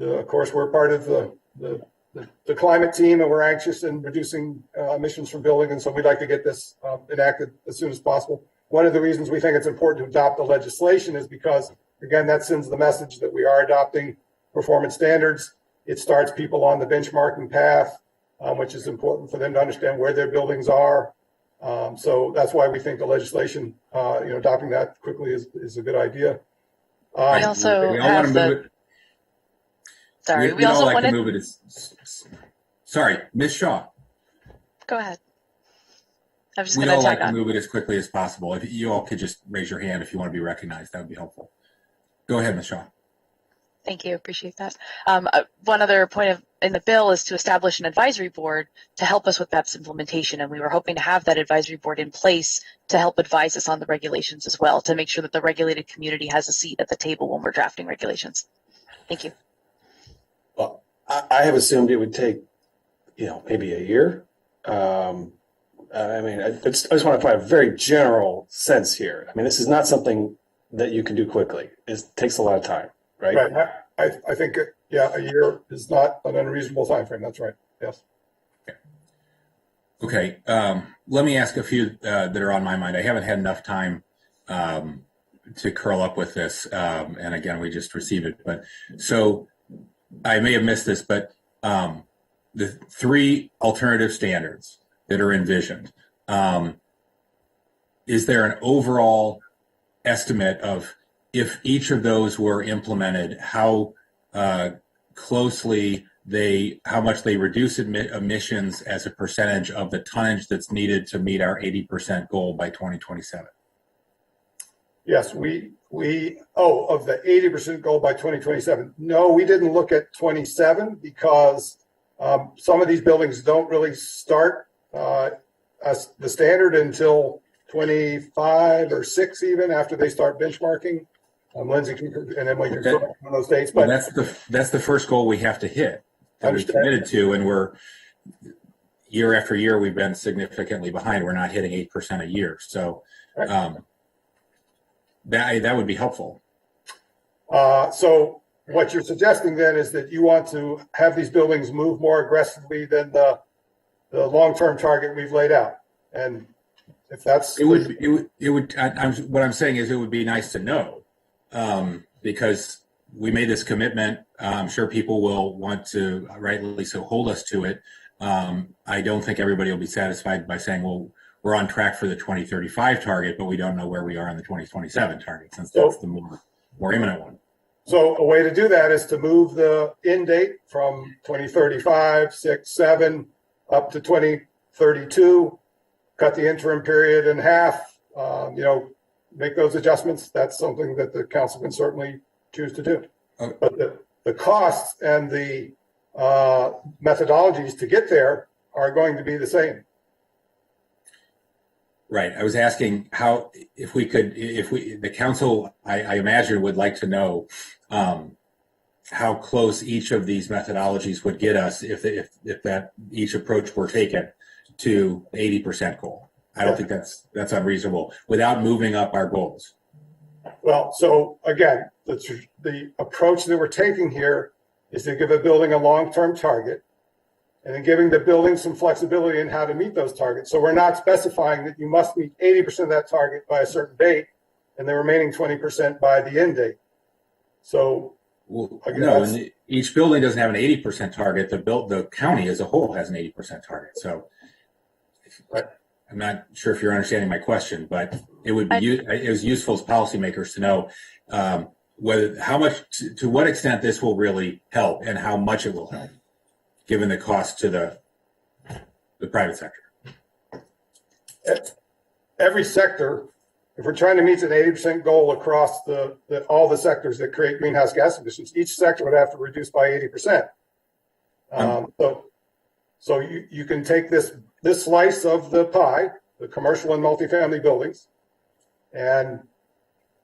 of course, we're part of the climate team, and we're anxious in reducing emissions from buildings, and so we'd like to get this enacted as soon as possible. One of the reasons we think it's important to adopt the legislation is because, again, that sends the message that we are adopting performance standards. It starts people on the benchmarking path, which is important for them to understand where their buildings are. So that's why we think the legislation, adopting that quickly is a good idea. We also have Sorry, we We'd all also like to wanted. move it as, sorry, Ms. Shaw. Go ahead. I was just We'd going all to like tag to on. move it as quickly as possible. If you all could just raise your hand if you want to be recognized, that would be helpful. Go ahead, Ms. Shaw. Thank you. Appreciate that. One other point in the bill is to establish an advisory board to help us with BEPS implementation. And we were hoping to have that advisory board in place to help advise us on the regulations as well, to make sure that the regulated community has a seat at the table when we're drafting regulations. Thank you. Well, I have assumed it would take, maybe a year. I just want to provide a very general sense here. I mean, this is not something that you can do quickly. It takes a lot of time, right? Right. I think, a year is not an unreasonable time frame. That's right. Yes. Okay. Let me ask a few that are on my mind. I haven't had enough time to curl up with this. And again, we just received it. But so I may have missed this, but the 3 alternative standards that are envisioned, is there an overall estimate of if each of those were implemented, how closely how much they reduce emissions as a percentage of the tonnage that's needed to meet our 80% goal by 2027? Yes, of the 80% goal by 2027. No, we didn't look at 27 because some of these buildings don't really start as the standard until 25 or 6 even after they start benchmarking. Lindsay, and then we can go on those dates. But that's the first goal we have to hit that we committed to, and we're year after year we've been significantly behind. We're not hitting 8% a year, so that would be helpful. So what you're suggesting then is that you want to have these buildings move more aggressively than the long-term target we've laid out, and if that's what I'm saying is it would be nice to know. Because we made this commitment. I'm sure people will want to, rightly so, hold us to it. I don't think everybody will be satisfied by saying, well, we're on track for the 2035 target, but we don't know where we are in the 2027 target, since that's the more imminent one. So a way to do that is to move the end date from 2035, 6, 7, up to 2032, cut the interim period in half, make those adjustments. That's something that the council can certainly choose to do. Okay. But the costs and the methodologies to get there are going to be the same. Right. I was asking how, the council, I imagine, would like to know how close each of these methodologies would get us if each approach were taken to 80% goal. I don't think that's unreasonable without moving up our goals. Well, so again, the approach that we're taking here is to give a building a long-term target and then giving the building some flexibility in how to meet those targets. So we're not specifying that you must meet 80% of that target by a certain date and the remaining 20% by the end date. So and each building doesn't have an 80% target. The county as a whole has an 80% target. So right. I'm not sure if you're understanding my question, but it was useful as policymakers to know to what extent this will really help and how much it will help, given the cost to the private sector. Every sector, if we're trying to meet an 80% goal across all the sectors that create greenhouse gas emissions, each sector would have to reduce by 80%. So you can take this slice of the pie, the commercial and multifamily buildings, and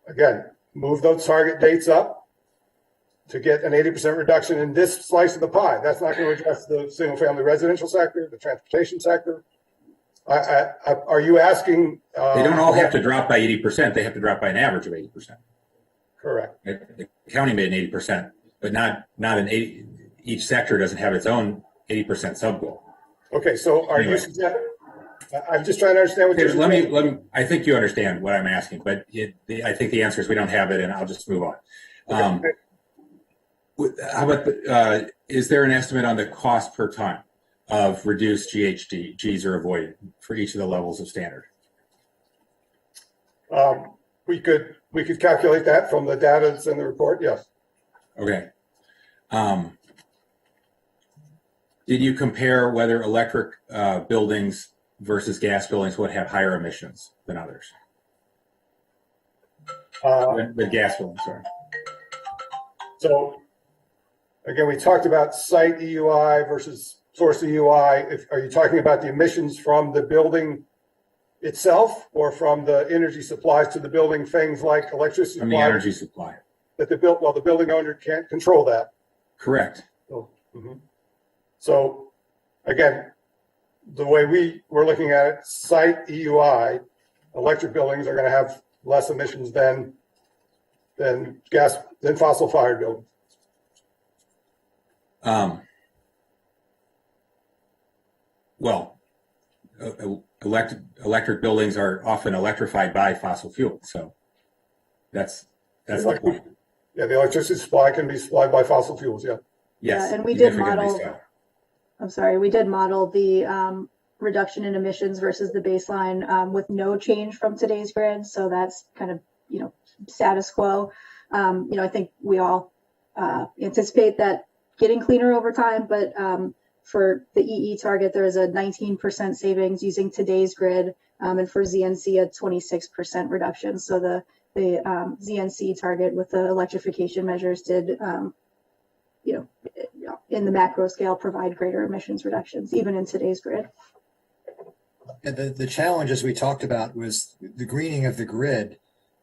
again, move those target dates up to get an 80% reduction in this slice of the pie. That's not going to address the single family residential sector, the transportation sector. Are you asking? They don't all have to drop by 80%. They have to drop by an average of 80%. Correct. The county made an 80%, but not an 80. Each sector doesn't have its own 80% sub goal. Okay, so are you suggesting? I'm just trying to understand what you're saying. Let me. I think you understand what I'm asking, but I think the answer is we don't have it, and I'll just move on. Okay. How about is there an estimate on the cost per ton of reduced GHGs are avoided for each of the levels of standard? We could calculate that from the data that's in the report. Yes. Okay. Did you compare whether electric buildings versus gas buildings would have higher emissions than others? The gas buildings, sorry. So again, we talked about site EUI versus source EUI. Are you talking about the emissions from the building itself or from the energy supplies to the building, things like electricity? From the energy supply. That the building owner can't control that. Correct. So again, the way we're looking at it, site EUI, electric buildings are going to have less emissions than fossil fired buildings. Well, electric buildings are often electrified by fossil fuel, so that's the point. Yeah, the electricity supply can be supplied by fossil fuels. Yeah. Yes, yeah, and we did significantly model. so. I'm sorry, we did model the reduction in emissions versus the baseline with no change from today's grid. So that's kind of status quo. I think we all anticipate that getting cleaner over time, but for the EE target, there is a 19% savings using today's grid, and for Znc, a 26% reduction. So the Znc target with the electrification measures did, in the macro scale, provide greater emissions reductions, even in today's grid. And the challenge, as we talked about, was the greening of the grid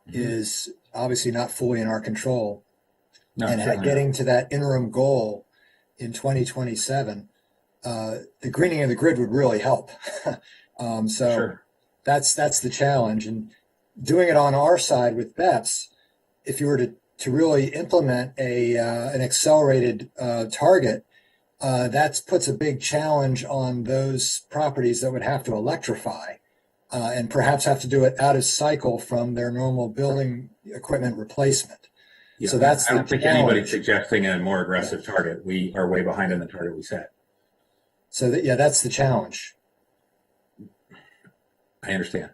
is obviously not fully in our control. No, And getting to that interim goal in 2027, the greening of the grid would really help. Sure. That's the challenge. And doing it on our side with Beps, if you were to really implement an accelerated target, that puts a big challenge on those properties that would have to electrify and perhaps have to do it out of cycle from their normal building equipment replacement. Yeah, So that's I don't think anybody's suggesting a more aggressive target. We are way behind in the target we set. So that's the challenge. I understand.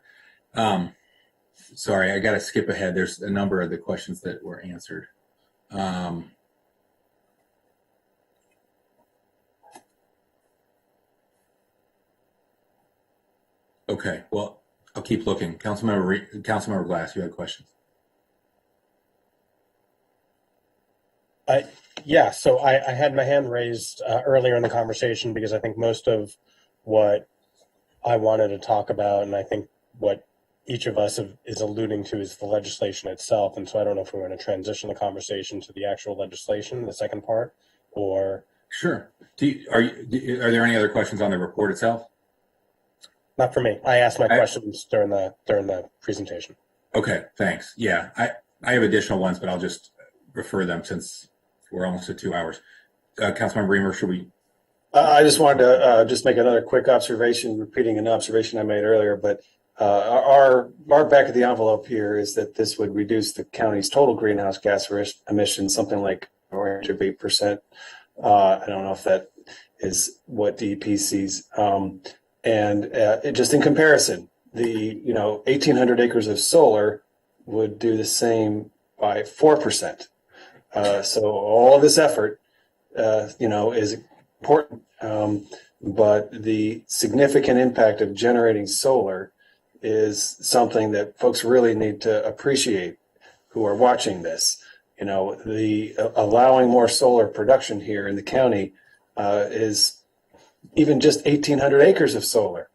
Sorry, I got to skip ahead. There's a number of the questions that were answered. Okay, well, I'll keep looking. Councilmember Glass, you had questions. So I had my hand raised earlier in the conversation because I think most of what I wanted to talk about, and I think what each of us is alluding to, is the legislation itself. And so I don't know if we're going to transition the conversation to the actual legislation, the second part, or... Sure. Are there any other questions on the report itself? Not for me. I asked my questions during the presentation. Okay, thanks. Yeah, I have additional ones, but I'll just refer them since we're almost at 2 hours. Councilmember Bremer, should we? I just wanted to just make another quick observation, repeating an observation I made earlier, but our back of the envelope here is that this would reduce the county's total greenhouse gas emissions, something like a range of 8%. I don't know if that is what DEP sees. And just in comparison, the 1,800 acres of solar would do the same by 4%. So all of this effort, is important, but the significant impact of generating solar is something that folks really need to appreciate who are watching this. The allowing more solar production here in the county is even just 1,800 acres of solar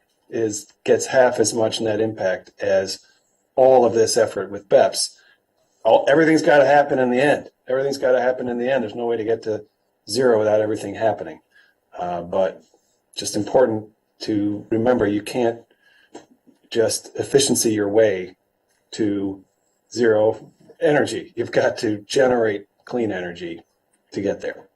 gets half as much net impact as all of this effort with Beps. Everything's got to happen in the end. Everything's got to happen in the end. There's no way to get to zero without everything happening. But just important to remember, you can't just efficiency your way to zero energy. You've got to generate clean energy to get there.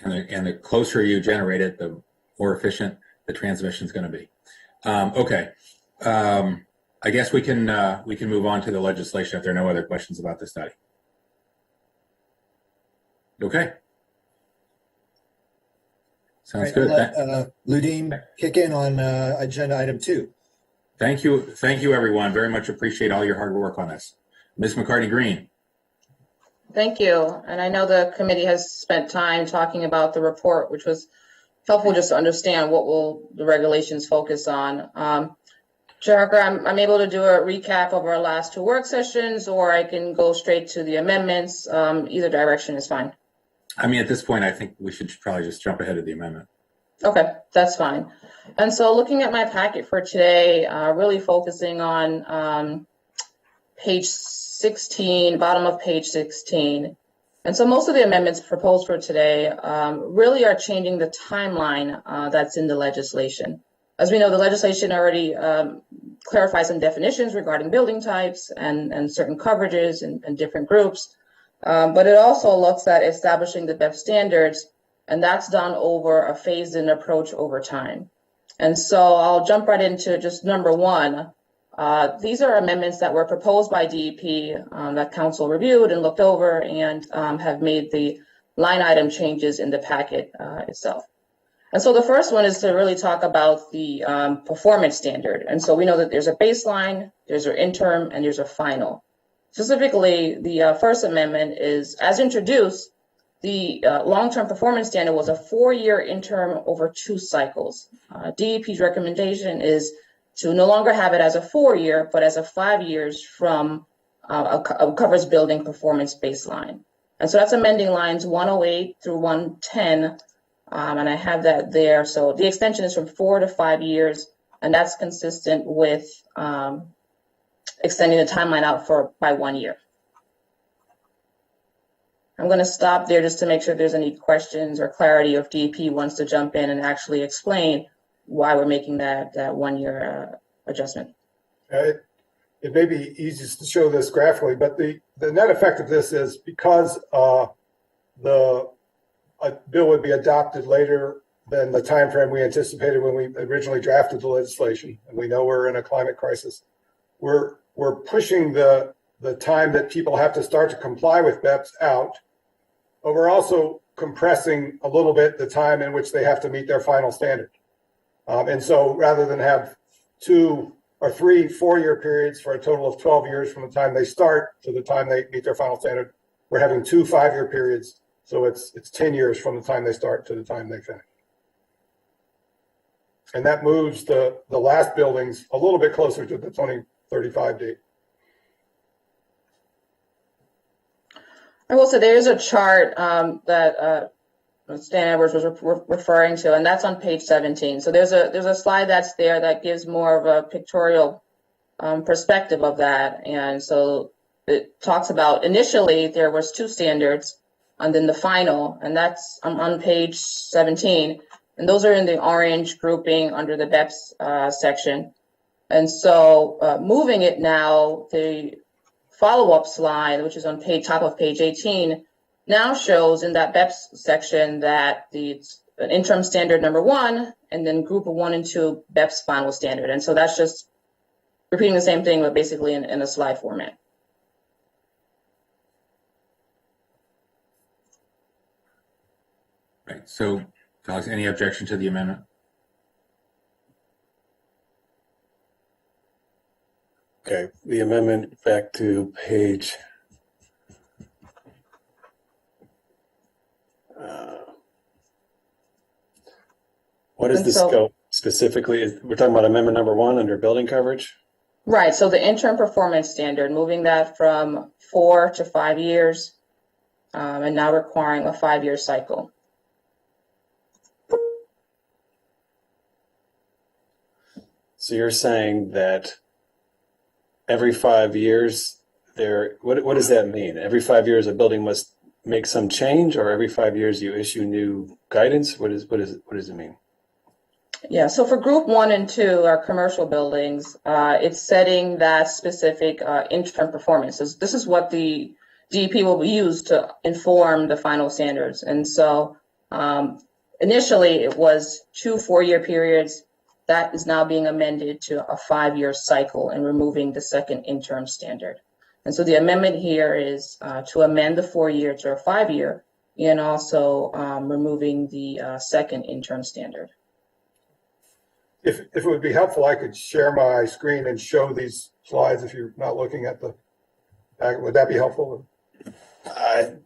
And the closer you generate it, the more efficient the transmission is going to be. Okay. I guess we can move on to the legislation if there are no other questions about the study. Okay. Sounds good. Let Ludine kick in on agenda item 2. Thank you, everyone. Very much appreciate all your hard work on this. Ms. McCarty Green. Thank you. And I know the committee has spent time talking about the report, which was helpful just to understand what will the regulations focus on. Chair Harker, I'm able to do a recap of our last two work sessions, or I can go straight to the amendments. Either direction is fine. I mean, at this point, I think we should probably just jump ahead of the amendment. Okay, that's fine. And so looking at my packet for today, really focusing on page 16, bottom of page 16. And so most of the amendments proposed for today really are changing the timeline that's in the legislation. As we know, the legislation already clarifies some definitions regarding building types and certain coverages and different groups. But it also looks at establishing the Beps standards, and that's done over a phased-in approach over time. And so I'll jump right into just number one. These are amendments that were proposed by DEP that council reviewed and looked over and have made the line item changes in the packet itself. And so the first one is to really talk about the performance standard. And so we know that there's a baseline, there's an interim, and there's a final. Specifically, the first amendment is, as introduced, the long-term performance standard was a 4-year interim over 2 cycles. DEP's recommendation is to no longer have it as a 4-year, but as a 5 years from a covers building performance baseline. And so that's amending lines 108 through 110, and I have that there. So the extension is from 4 to 5 years, and that's consistent with extending the timeline out by 1 year. I'm going to stop there just to make sure if there's any questions or clarity, if DEP wants to jump in and actually explain why we're making that 1 year adjustment. It may be easiest to show this graphically, but the net effect of this is because the bill would be adopted later than the time frame we anticipated when we originally drafted the legislation, and we know we're in a climate crisis. We're pushing the time that people have to start to comply with Beps out, but we're also compressing a little bit the time in which they have to meet their final standard. And so rather than have 2 or 3 4-year periods for a total of 12 years from the time they start to the time they meet their final standard, we're having 2 5-year periods. So it's 10 years from the time they start to the time they finish. And that moves the last buildings a little bit closer to the 2035 date. I will say there is a chart that Stan Edwards was referring to, and that's on page 17. So there's a slide that's there that gives more of a pictorial perspective of that. And so it talks about initially there was 2 standards, and then the final, and that's on page 17. And those are in the orange grouping under the Beps section. And so moving it now, the follow-up slide, which is on top of page 18, now shows in that Beps section that it's an interim standard number 1, and then group of 1 and 2 Beps final standard. And so that's just repeating the same thing, but basically in a slide format. Right. So, Alex, any objection to the amendment? Okay, the amendment back to page what is the scope specifically? We're talking about amendment number 1 under building coverage? Right, so the interim performance standard, moving that from 4 to 5 years, and now requiring a 5-year cycle. So you're saying that every 5 years what does that mean? Every 5 years a building must make some change, or every 5 years you issue new guidance? What does it mean? Yeah, so for group 1 and 2, our commercial buildings, it's setting that specific interim performance. This is what the DEP will use to inform the final standards. And so initially it was 2 4-year periods. That is now being amended to a 5-year cycle and removing the second interim standard. And so the amendment here is to amend the 4-year to a 5-year, and also removing the second interim standard. If it would be helpful, I could share my screen and show these slides if you're not looking at the packet. Would that be helpful?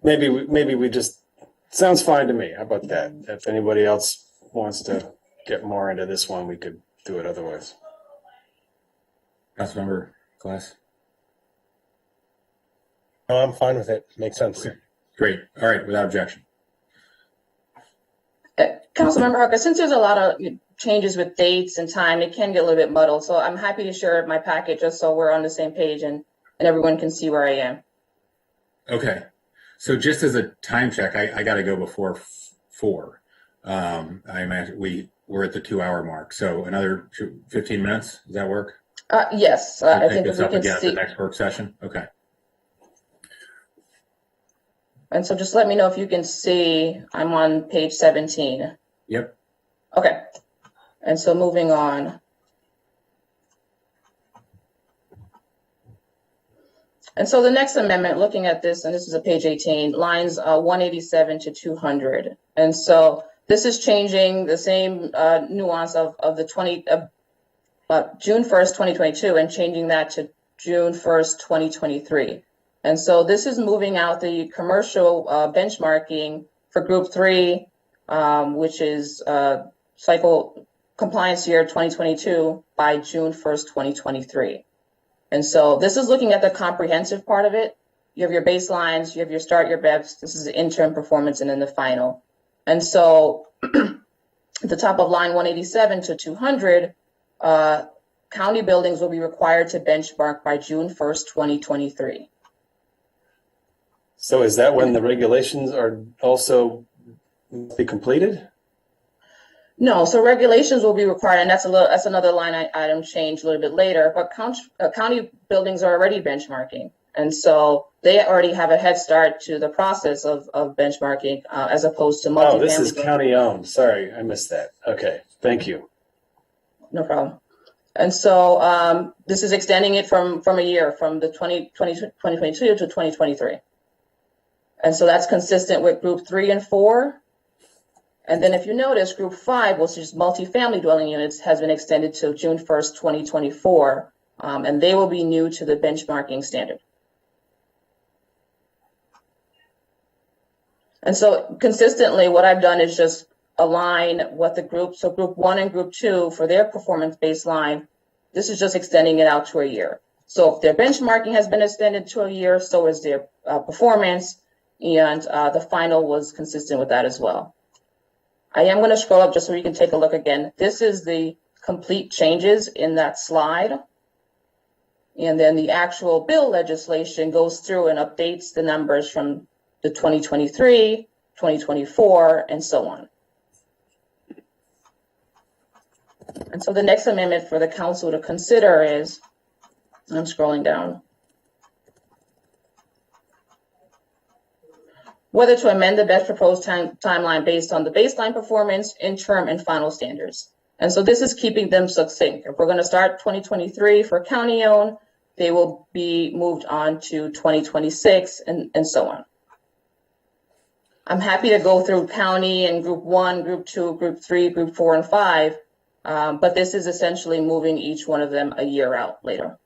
Maybe we just, sounds fine to me. How about that? If anybody else wants to get more into this one, we could do it otherwise. Councilmember Glass. No, I'm fine with it. Makes sense. Okay. Great. All right. Without objection. Councilmember Harker, since there's a lot of changes with dates and time, it can get a little bit muddled. So I'm happy to share my packet just so we're on the same page and everyone can see where I am. Okay. So just as a time check, I got to go before 4. I imagine we're at the 2-hour mark. So another 15 minutes. Does that work? Yes. We'll I take think this we up can again at see. the next work session. Okay. And so just let me know if you can see, I'm on page 17. Yep. Okay. And so moving on. And so the next amendment, looking at this, and this is a page 18, lines 187 to 200. And so this is changing the same nuance of the June 1st, 2022, and changing that to June 1st, 2023. And so this is moving out the commercial benchmarking for Group 3, which is cycle compliance year 2022 by June 1st, 2023. And so this is looking at the comprehensive part of it. You have your baselines, you have your start, your Beps, this is the interim performance, and then the final. And so at the top of line 187 to 200, county buildings will be required to benchmark by June 1st, 2023. So is that when the regulations are also be completed? No, so regulations will be required, and that's another line item change a little bit later. But county buildings are already benchmarking, and so they already have a head start to the process of benchmarking as opposed to multifamily. Oh, this is county owned. Sorry, I missed that. Okay, thank you. No problem. And so this is extending it from a year, from the 2022 to 2023. And so that's consistent with Group 3 and 4. And then if you notice, Group 5, which is multifamily dwelling units, has been extended to June 1st, 2024, and they will be new to the benchmarking standard. And so consistently, what I've done is just align what the group, so Group 1 and Group 2, for their performance baseline, this is just extending it out to a year. So if their benchmarking has been extended to a year, so is their performance, and the final was consistent with that as well. I am going to scroll up just so you can take a look again. This is the complete changes in that slide. And then the actual bill legislation goes through and updates the numbers from the 2023, 2024, and so on. And so the next amendment for the council to consider is, I'm scrolling down, whether to amend the best proposed timeline based on the baseline performance, interim, and final standards. And so this is keeping them succinct. If we're going to start 2023 for county-owned, they will be moved on to 2026 and so on. I'm happy to go through county and Group 1, Group 2, Group 3, Group 4, and 5, but this is essentially moving each one of them a year out later.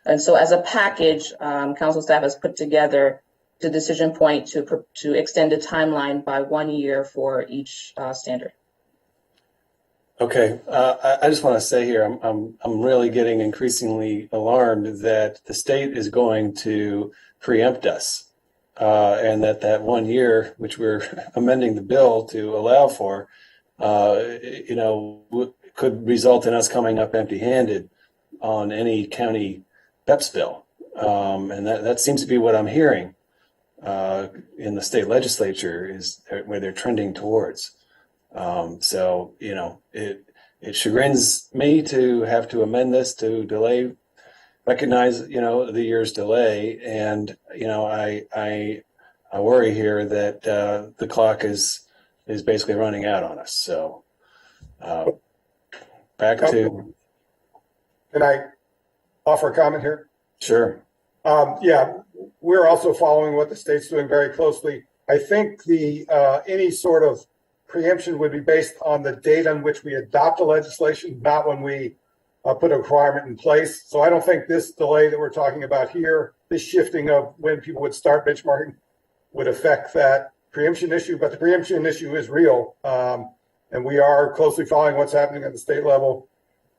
And so as a package, council staff has put together the decision point to extend the timeline by 1 year for each standard. Okay, I just want to say here, I'm really getting increasingly alarmed that the state is going to preempt us, and that 1 year, which we're amending the bill to allow for, could result in us coming up empty-handed on any county Beps bill, and that seems to be what I'm hearing in the state legislature is where they're trending towards. So, it chagrins me to have to amend this to recognize, the year's delay. And, I worry here that the clock is basically running out on us. So back to. Can I offer a comment here? Sure. Yeah, we're also following what the state's doing very closely. I think any sort of preemption would be based on the date on which we adopt the legislation, not when we put a requirement in place. So I don't think this delay that we're talking about here, this shifting of when people would start benchmarking, would affect that preemption issue. But the preemption issue is real, and we are closely following what's happening at the state level,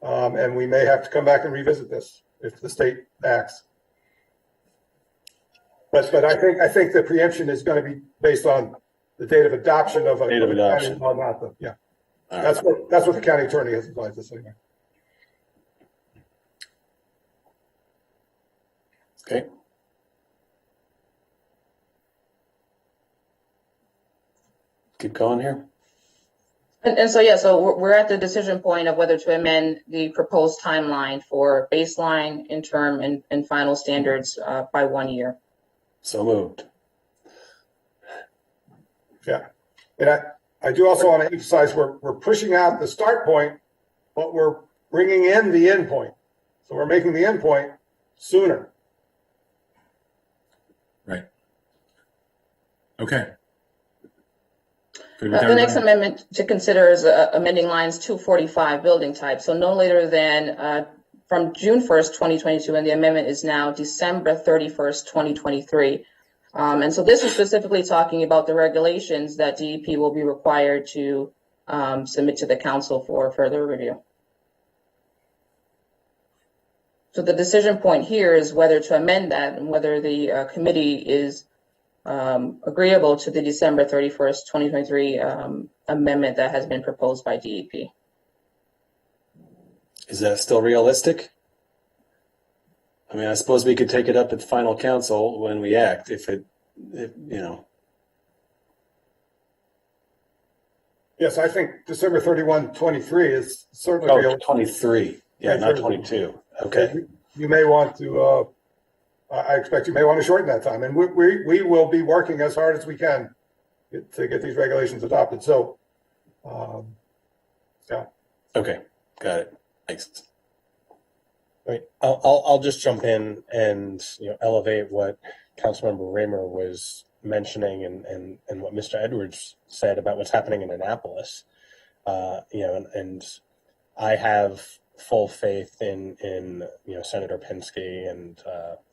and we may have to come back and revisit this if the state acts. But I think the preemption is going to be based on the date of adoption of a Date of adoption. county law, not the, yeah. All That's what the county attorney has advised us anyway. Okay. Keep going here. And so we're at the decision point of whether to amend the proposed timeline for baseline, interim, and final standards by 1 year. So moved. Yeah. And I do also want to emphasize we're pushing out the start point, but we're bringing in the end point. So we're making the end point sooner. Right. Okay. The next amendment to consider is amending lines 245 building type. So no later than from June 1st, 2022, and the amendment is now December 31st, 2023. And so this is specifically talking about the regulations that DEP will be required to submit to the council for further review. So the decision point here is whether to amend that and whether the committee is agreeable to the December 31st, 2023 amendment that has been proposed by DEP. Is that still realistic? I mean, I suppose we could take it up at the final council when we act, if you know. Yes, I think December 31, 23 is certainly Oh, realistic. 23. Yeah, not 22. Okay. You may want to, I expect you may want to shorten that time. And we will be working as hard as we can to get these regulations adopted. So, yeah. Okay. Got it. Thanks. Right. I'll just jump in and elevate what Councilmember Raymer was mentioning and what Mr. Edwards said about what's happening in Annapolis. And I have full faith in Senator Pinsky and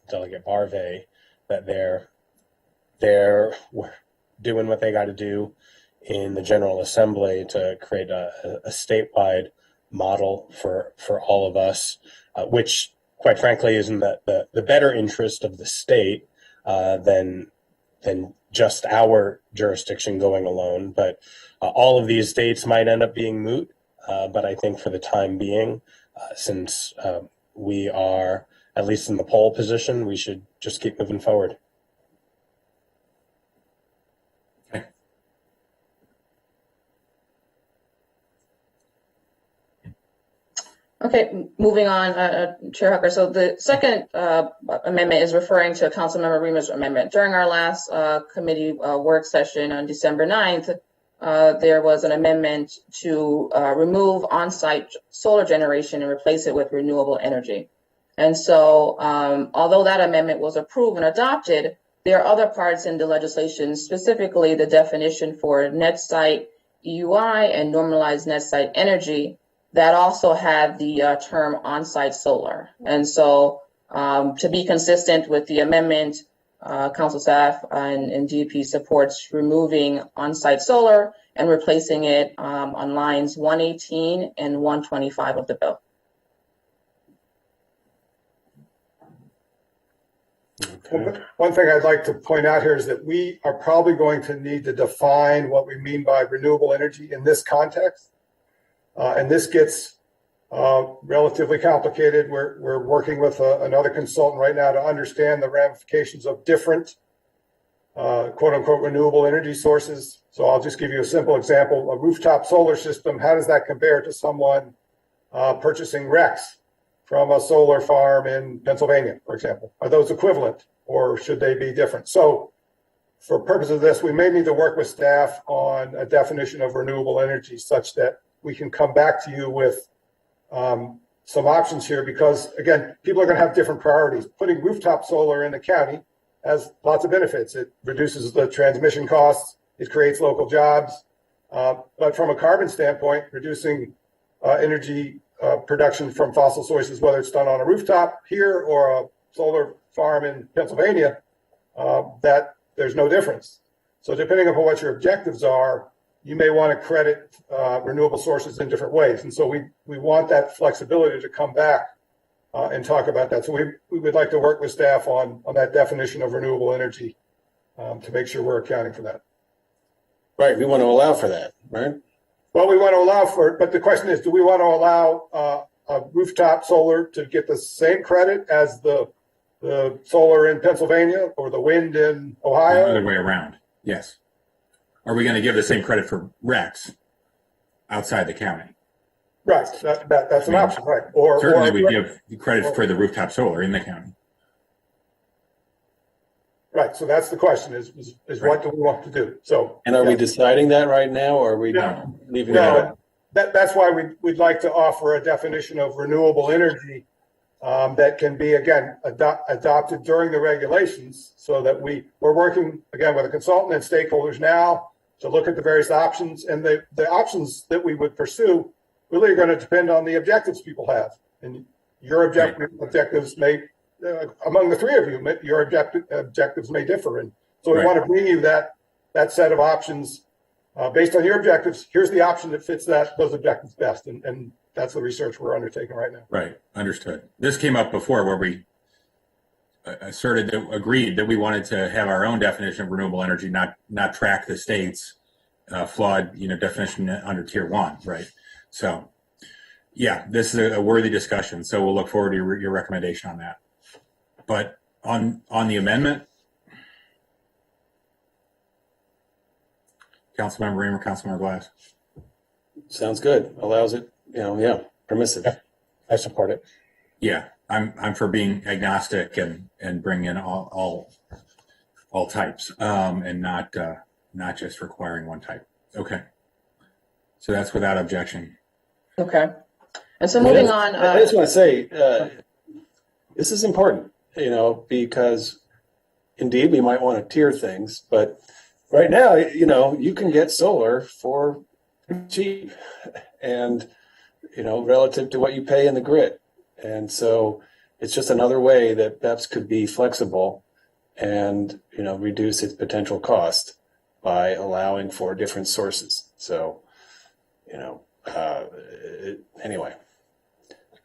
Delegate Barve that they're doing what they got to do in the General Assembly to create a statewide model for all of us, which quite frankly is in the better interest of the state than just our jurisdiction going alone. But all of these dates might end up being moot. But I think for the time being, since we are at least in the pole position, we should just keep moving forward. Okay, moving on, Chair Hucker. So the second amendment is referring to Councilmember Reamer's amendment. During our last committee work session on December 9th, there was an amendment to remove on-site solar generation and replace it with renewable energy. And so although that amendment was approved and adopted, there are other parts in the legislation, specifically the definition for net site EUI and normalized net site energy, that also have the term on-site solar. And so to be consistent with the amendment, council staff and DEP supports removing on-site solar and replacing it on lines 118 and 125 of the bill. Okay. One thing I'd like to point out here is that we are probably going to need to define what we mean by renewable energy in this context. And this gets relatively complicated. We're working with another consultant right now to understand the ramifications of different quote unquote renewable energy sources. So I'll just give you a simple example. A rooftop solar system, how does that compare to someone purchasing RECs from a solar farm in Pennsylvania, for example? Are those equivalent or should they be different? So for purpose of this, we may need to work with staff on a definition of renewable energy such that we can come back to you with some options here, because again, people are going to have different priorities. Putting rooftop solar in the county has lots of benefits. It reduces the transmission costs. It creates local jobs. But from a carbon standpoint, reducing energy production from fossil sources, whether it's done on a rooftop here or a solar farm in Pennsylvania, that there's no difference. So depending upon what your objectives are, you may want to credit renewable sources in different ways. And so we want that flexibility to come back and talk about that. So we would like to work with staff on that definition of renewable energy to make sure we're accounting for that. Right, we want to allow for that, right? Well, we want to allow for it, but the question is, do we want to allow a rooftop solar to get the same credit as the solar in Pennsylvania or the wind in Ohio? The other way around, yes. Are we going to give the same credit for RECs outside the county? Right, that's an option, right? Or certainly we give credit for the rooftop solar in the county. Right, so that's the question: is what do we want to do? So, and are we deciding that right now, or are we leaving that? That's why we'd like to offer a definition of renewable energy that can be again adopted during the regulations, so that we're working again with a consultant and stakeholders now to look at the various options, and the options that we would pursue really are going to depend on the objectives people have, and your objectives may. Among the three of you, your objectives may differ, and so we want to bring you that set of options based on your objectives. Here's the option that fits those objectives best, and that's the research we're undertaking right now. Right, understood. This came up before where we agreed that we wanted to have our own definition of renewable energy, not track the state's flawed definition under Tier 1, right? So, yeah, this is a worthy discussion. So we'll look forward to your recommendation on that. But on the amendment, Councilmember Reamer, Councilmember Glass. Sounds good. Allows it, permissive. Yeah, I support it. Yeah, I'm for being agnostic and bring in all types and not just requiring one type. Okay, so that's without objection. Okay, and so moving on. I just want to say this is important. Because indeed we might want to tier things, but right now, you can get solar for cheap and, relative to what you pay in the grid. And so it's just another way that Beps could be flexible and, reduce its potential cost by allowing for different sources. So, anyway,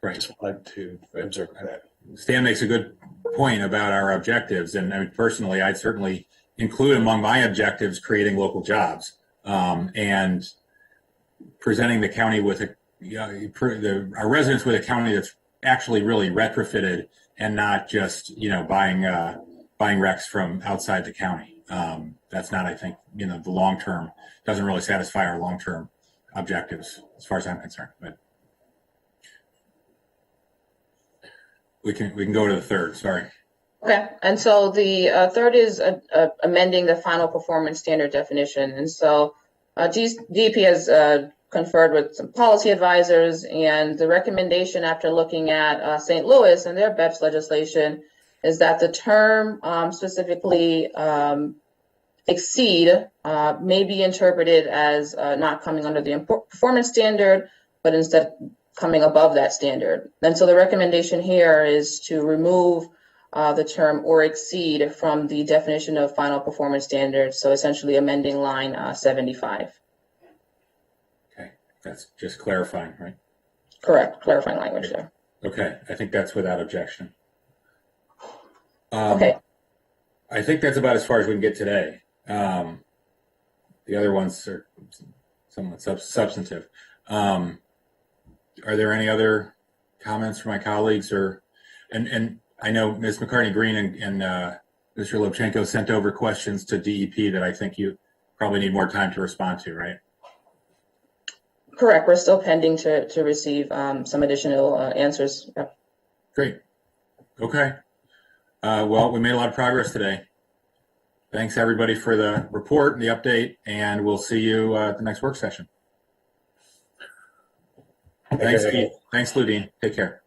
right. Just wanted to observe that. Stan makes a good point about our objectives, and I mean, personally, I'd certainly include among my objectives creating local jobs and presenting the county with our residents with a county that's actually really retrofitted and not just buying RECs from outside the county. That's not, I think, the long term doesn't really satisfy our long term objectives as far as I'm concerned. But we can go to the third. Sorry. Okay, and so the third is amending the final performance standard definition. And so DEP has conferred with some policy advisors, and the recommendation after looking at St. Louis and their Beps legislation is that the term specifically exceed may be interpreted as not coming under the performance standard, but instead coming above that standard. And so the recommendation here is to remove the term or exceed from the definition of final performance standards. So essentially amending line 75. Okay, that's just clarifying, right? Correct, clarifying language there. Okay, I think that's without objection. Okay. I think that's about as far as we can get today. The other ones are somewhat substantive. Are there any other comments from my colleagues and I know Ms. McCartney-Green and Mr. Lobchenko sent over questions to DEP that I think you probably need more time to respond to, right? Correct. We're still pending to receive some additional answers. Yep. Great. Okay. Well, we made a lot of progress today. Thanks, everybody, for the report and the update, and we'll see you at the next work session. Thanks, Keith. Thanks, Ludine. Take care.